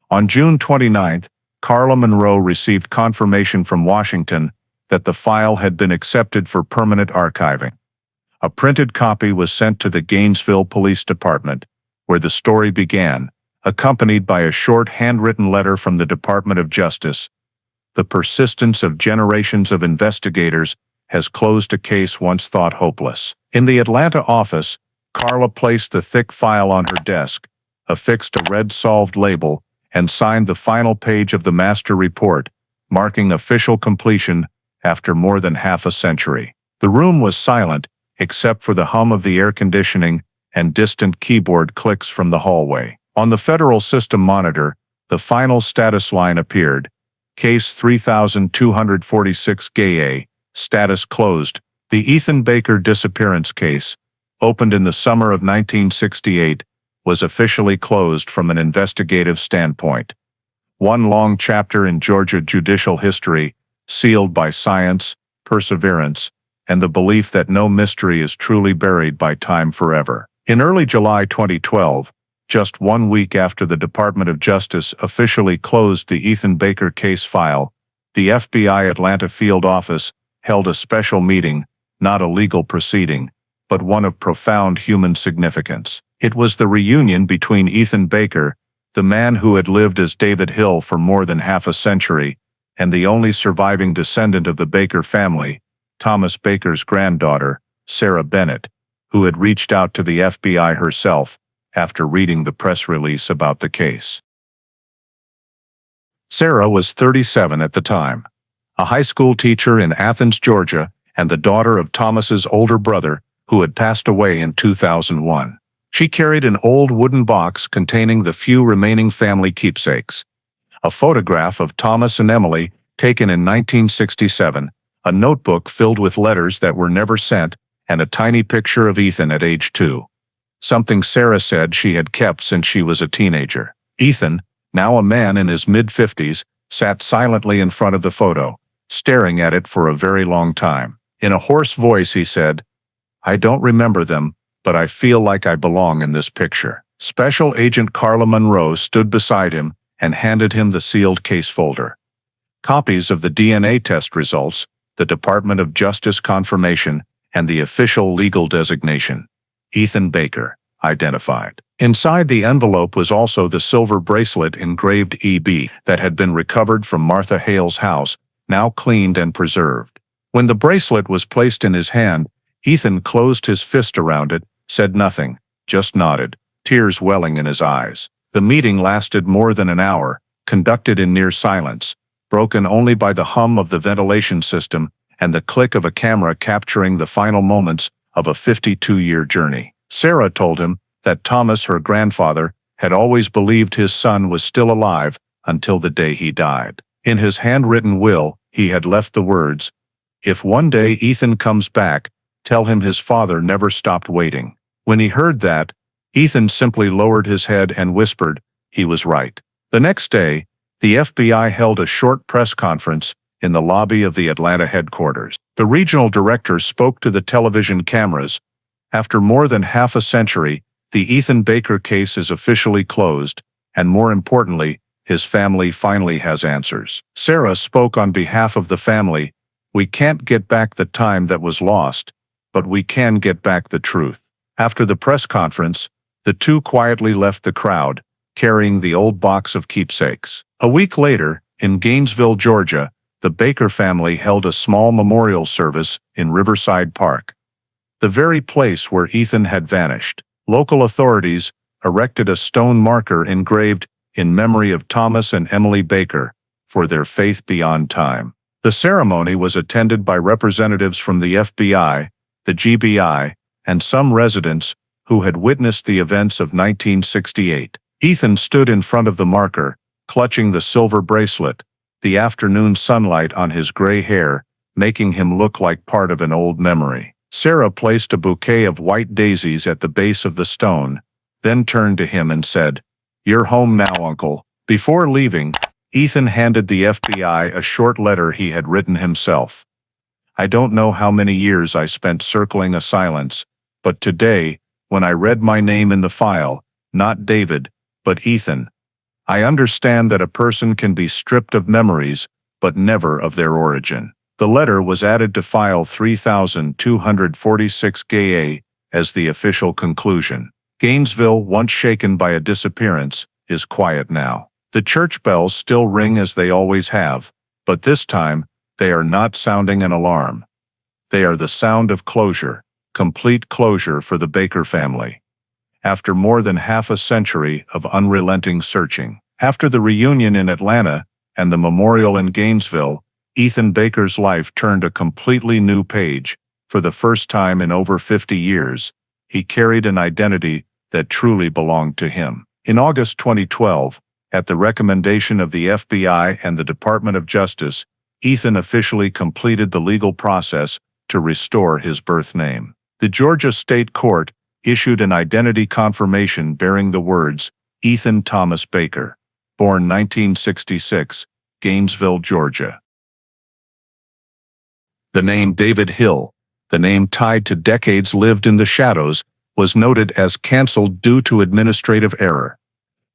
On June 29, Carla Monroe received confirmation from Washington that the file had been accepted for permanent archiving. A printed copy was sent to the Gainesville Police Department, where the story began, accompanied by a short handwritten letter from the Department of Justice. The persistence of generations of investigators has closed a case once thought hopeless. In the Atlanta office, Carla placed the thick file on her desk, affixed a red solved label, and signed the final page of the master report, marking official completion after more than half a century. The room was silent, except for the hum of the air conditioning and distant keyboard clicks from the hallway. On the federal system monitor, the final status line appeared. Case 3246 GA, status closed. The Ethan Baker disappearance case, opened in the summer of 1968, was officially closed from an investigative standpoint. One long chapter in Georgia judicial history, sealed by science, perseverance, and the belief that no mystery is truly buried by time forever. In early July 2012, just 1 week after the Department of Justice officially closed the Ethan Baker case file, the FBI Atlanta field office held a special meeting, not a legal proceeding, but one of profound human significance. It was the reunion between Ethan Baker, the man who had lived as David Hill for more than half a century, and the only surviving descendant of the Baker family, Thomas Baker's granddaughter, Sarah Bennett, who had reached out to the FBI herself after reading the press release about the case. Sarah was 37 at the time, a high school teacher in Athens, Georgia, and the daughter of Thomas's older brother, who had passed away in 2001. She carried an old wooden box containing the few remaining family keepsakes. A photograph of Thomas and Emily, taken in 1967, a notebook filled with letters that were never sent, and a tiny picture of Ethan at age 2. Something Sarah said she had kept since she was a teenager. Ethan, now a man in his mid-50s, sat silently in front of the photo, staring at it for a very long time. In a hoarse voice he said, "I don't remember them, but I feel like I belong in this picture." Special Agent Carla Monroe stood beside him and handed him the sealed case folder. Copies of the DNA test results, the Department of Justice confirmation, and the official legal designation. Ethan Baker, identified. Inside the envelope was also the silver bracelet engraved EB that had been recovered from Martha Hale's house, now cleaned and preserved. When the bracelet was placed in his hand, Ethan closed his fist around it, said nothing, just nodded, tears welling in his eyes. The meeting lasted more than an hour, conducted in near silence, broken only by the hum of the ventilation system and the click of a camera capturing the final moments of a 52-year journey. Sarah told him that Thomas, her grandfather, had always believed his son was still alive until the day he died. In his handwritten will, he had left the words, "If one day Ethan comes back, tell him his father never stopped waiting." When he heard that, Ethan simply lowered his head and whispered, he was right. The next day, the FBI held a short press conference in the lobby of the Atlanta headquarters. The regional director spoke to the television cameras. After more than half a century, the Ethan Baker case is officially closed, and more importantly, his family finally has answers. Sarah spoke on behalf of the family. "We can't get back the time that was lost, but we can get back the truth." After the press conference, the two quietly left the crowd, carrying the old box of keepsakes. A week later, in Gainesville, Georgia, the Baker family held a small memorial service in Riverside Park, the very place where Ethan had vanished. Local authorities erected a stone marker engraved in memory of Thomas and Emily Baker for their faith beyond time. The ceremony was attended by representatives from the FBI, the GBI, and some residents who had witnessed the events of 1968. Ethan stood in front of the marker, clutching the silver bracelet, the afternoon sunlight on his gray hair making him look like part of an old memory. Sarah placed a bouquet of white daisies at the base of the stone, then turned to him and said, "You're home now, Uncle. Before leaving, Ethan handed the FBI a short letter he had written himself. "I don't know how many years I spent circling a silence, but today, when I read my name in the file, not David, but Ethan, I understand that a person can be stripped of memories, but never of their origin." The letter was added to file 3246 GA as the official conclusion. Gainesville, once shaken by a disappearance, is quiet now. The church bells still ring as they always have, but this time, they are not sounding an alarm. They are the sound of closure, complete closure for the Baker family. After more than half a century of unrelenting searching, after the reunion in Atlanta and the memorial in Gainesville, Ethan Baker's life turned a completely new page. For the first time in over 50 years, he carried an identity that truly belonged to him. In August 2012, at the recommendation of the FBI and the Department of Justice, Ethan officially completed the legal process to restore his birth name. The Georgia State Court issued an identity confirmation bearing the words, Ethan Thomas Baker, born 1966, Gainesville, Georgia. The name David Hill, the name tied to decades lived in the shadows, was noted as canceled due to administrative error.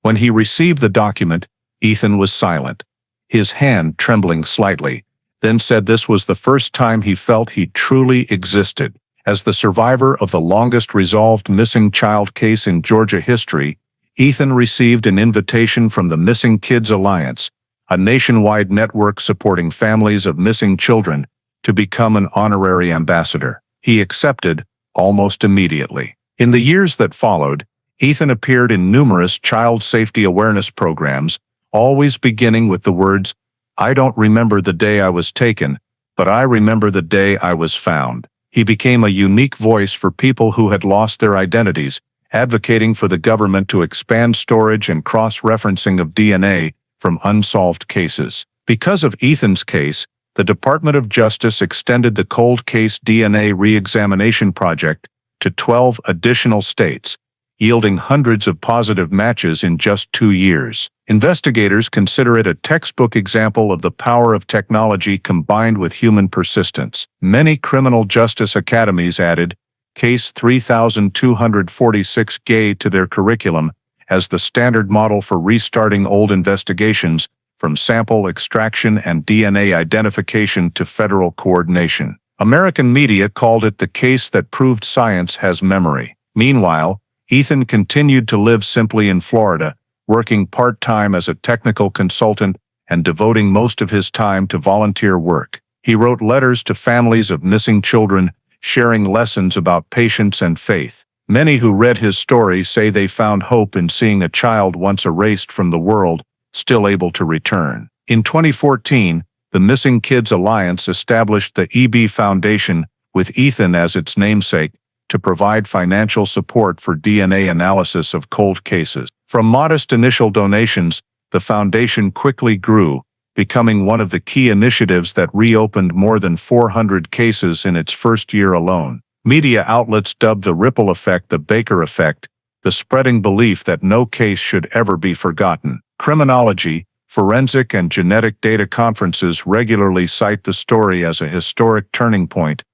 When he received the document, Ethan was silent, his hand trembling slightly, then said this was the first time he felt he truly existed. As the survivor of the longest resolved missing child case in Georgia history, Ethan received an invitation from the Missing Kids Alliance, a nationwide network supporting families of missing children, to become an honorary ambassador. He accepted almost immediately. In the years that followed, Ethan appeared in numerous child safety awareness programs, always beginning with the words, "I don't remember the day I was taken, but I remember the day I was found." He became a unique voice for people who had lost their identities, advocating for the government to expand storage and cross-referencing of DNA from unsolved cases. Because of Ethan's case, the Department of Justice extended the cold case DNA re-examination project to 12 additional states, yielding hundreds of positive matches in just 2 years. Investigators consider it a textbook example of the power of technology combined with human persistence. Many criminal justice academies added Case 3246 GA to their curriculum as the standard model for restarting old investigations, from sample extraction and DNA identification to federal coordination. American media called it the case that proved science has memory. Meanwhile, Ethan continued to live simply in Florida, working part-time as a technical consultant and devoting most of his time to volunteer work. He wrote letters to families of missing children, sharing lessons about patience and faith. Many who read his story say they found hope in seeing a child once erased from the world, still able to return. In 2014, the Missing Kids Alliance established the EB Foundation, with Ethan as its namesake, to provide financial support for DNA analysis of cold cases. From modest initial donations, the foundation quickly grew, becoming one of the key initiatives that reopened more than 400 cases in its first year alone. Media outlets dubbed the ripple effect the Baker effect, the spreading belief that no case should ever be forgotten. Criminology, forensic and genetic data conferences regularly cite the story as a historic turning point.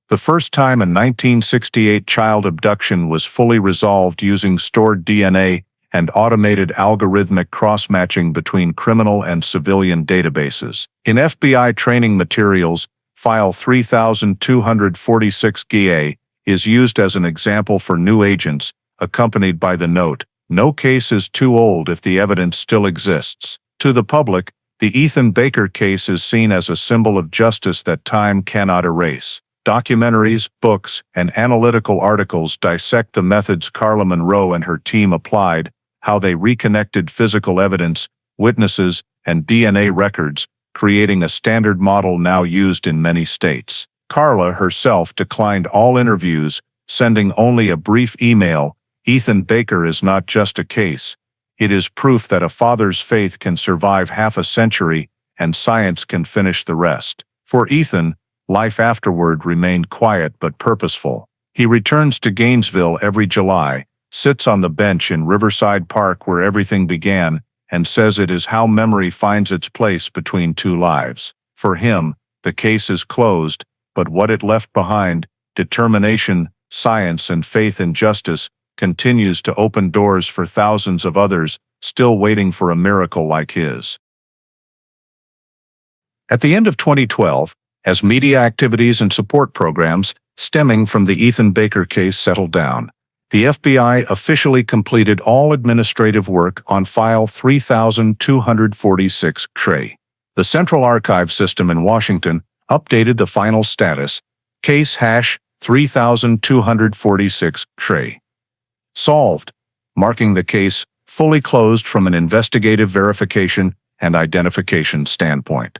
The first time a 1968 child abduction was fully resolved using stored DNA and automated algorithmic cross-matching between criminal and civilian databases. In FBI training materials, File 3246 GA is used as an example for new agents, accompanied by the note, "No case is too old if the evidence still exists." To the public, the Ethan Baker case is seen as a symbol of justice that time cannot erase. Documentaries, books, and analytical articles dissect the methods Carla Monroe and her team applied, how they reconnected physical evidence, witnesses, and DNA records, creating a standard model now used in many states. Carla herself declined all interviews, sending only a brief email. "Ethan Baker is not just a case. It is proof that a father's faith can survive half a century, and science can finish the rest." For Ethan, life afterward remained quiet but purposeful. He returns to Gainesville every July, sits on the bench in Riverside Park where everything began, and says it is how memory finds its place between two lives. For him, the case is closed, but what it left behind, determination, science, and faith in justice, continues to open doors for thousands of others still waiting for a miracle like his. At the end of 2012, as media activities and support programs stemming from the Ethan Baker case settled down, the FBI officially completed all administrative work on File 3246-CRE. The Central Archive System in Washington updated the final status, case hash 3246-CRE. Solved, marking the case fully closed from an investigative verification and identification standpoint.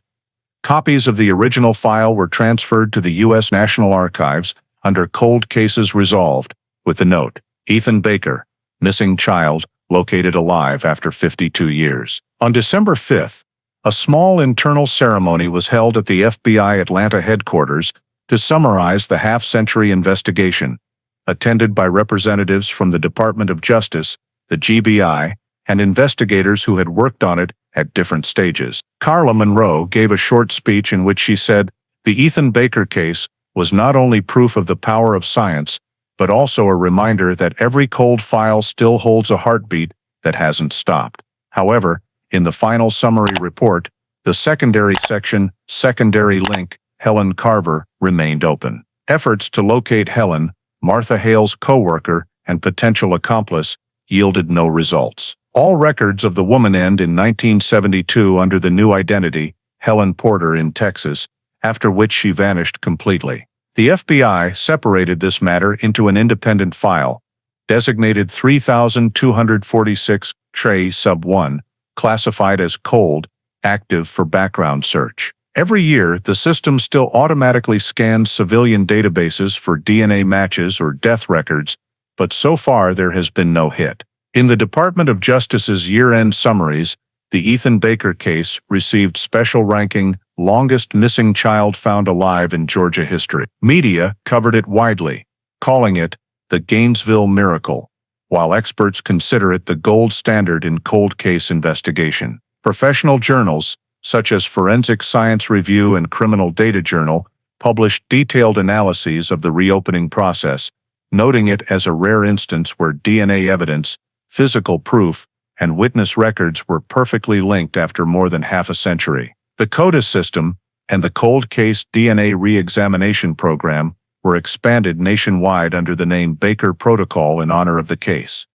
Copies of the original file were transferred to the U.S. National Archives under Cold Cases Resolved, with the note, Ethan Baker, missing child, located alive after 52 years. On December 5th, a small internal ceremony was held at the FBI Atlanta headquarters to summarize the half-century investigation, attended by representatives from the Department of Justice, the GBI, and investigators who had worked on it at different stages. Carla Monroe gave a short speech in which she said, the Ethan Baker case was not only proof of the power of science, but also a reminder that every cold file still holds a heartbeat that hasn't stopped. However, in the final summary report, the secondary section, Secondary Link, Helen Carver, remained open. Efforts to locate Helen, Martha Hale's co-worker and potential accomplice, yielded no results. All records of the woman end in 1972 under the new identity, Helen Porter in Texas, after which she vanished completely. The FBI separated this matter into an independent file, designated 3246-CRE Sub 1, classified as cold, active for background search. Every year, the system still automatically scans civilian databases for DNA matches or death records, but so far there has been no hit. In the Department of Justice's year-end summaries, the Ethan Baker case received special ranking longest missing child found alive in Georgia history. Media covered it widely, calling it the Gainesville miracle, while experts consider it the gold standard in cold case investigation. Professional journals, such as Forensic Science Review and Criminal Data Journal, published detailed analyses of the reopening process, noting it as a rare instance where DNA evidence, physical proof, and witness records were perfectly linked after more than half a century. The CODIS system and the Cold Case DNA Re-examination Program were expanded nationwide under the name Baker Protocol in honor of the case.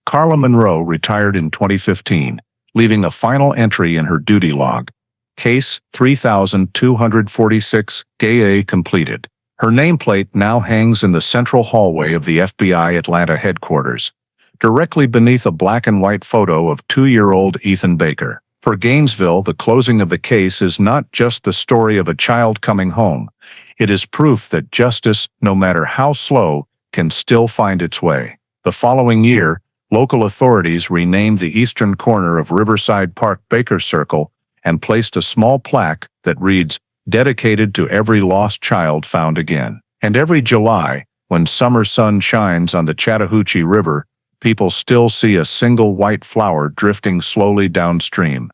Carla Monroe retired in 2015, leaving a final entry in her duty log. Case 3246 GA completed. Her nameplate now hangs in the central hallway of the FBI Atlanta headquarters, directly beneath a black and white photo of 2-year-old Ethan Baker. For Gainesville, the closing of the case is not just the story of a child coming home. It is proof that justice, no matter how slow, can still find its way. The following year, local authorities renamed the eastern corner of Riverside Park Baker Circle and placed a small plaque that reads, dedicated to every lost child found again. And every July, when summer sun shines on the Chattahoochee River, people still see a single white flower drifting slowly downstream.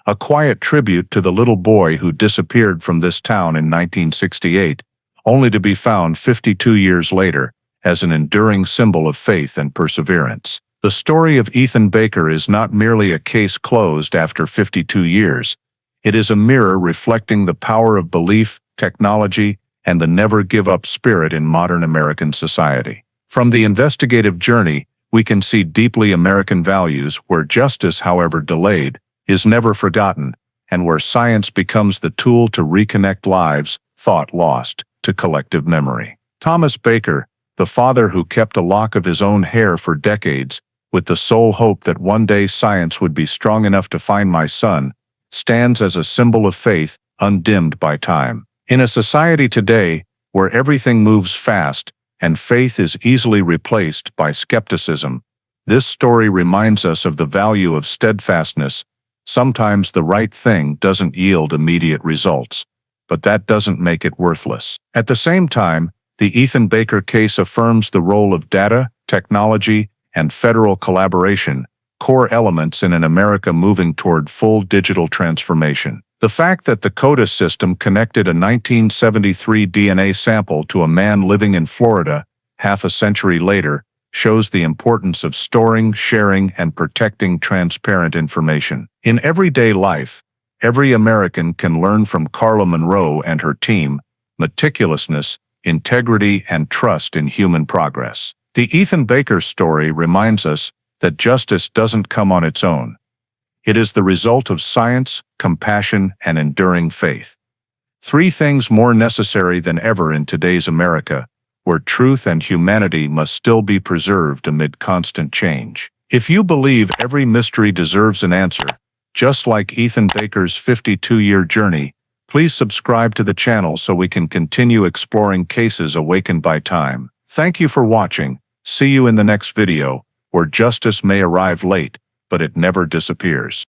A quiet tribute to the little boy who disappeared from this town in 1968, only to be found 52 years later, as an enduring symbol of faith and perseverance. The story of Ethan Baker is not merely a case closed after 52 years. It is a mirror reflecting the power of belief, technology, and the never-give-up spirit in modern American society. From the investigative journey, we can see deeply American values where justice, however delayed, is never forgotten, and where science becomes the tool to reconnect lives thought lost to collective memory. Thomas Baker, the father who kept a lock of his own hair for decades, with the sole hope that one day science would be strong enough to find my son, stands as a symbol of faith, undimmed by time. In a society today where everything moves fast and faith is easily replaced by skepticism, this story reminds us of the value of steadfastness. Sometimes the right thing doesn't yield immediate results, but that doesn't make it worthless. At the same time, the Ethan Baker case affirms the role of data, technology, and federal collaboration core elements in an America moving toward full digital transformation. The fact that the CODIS system connected a 1973 DNA sample to a man living in Florida half a century later shows the importance of storing, sharing, and protecting transparent information. In everyday life, every American can learn from Carla Monroe and her team meticulousness, integrity, and trust in human progress. The Ethan Baker story reminds us that justice doesn't come on its own. It is the result of science, compassion, and enduring faith. Three things more necessary than ever in today's America, where truth and humanity must still be preserved amid constant change. If you believe every mystery deserves an answer, just like Ethan Baker's 52-year journey, please subscribe to the channel so we can continue exploring cases awakened by time. Thank you for watching. See you in the next video, where justice may arrive late, but it never disappears.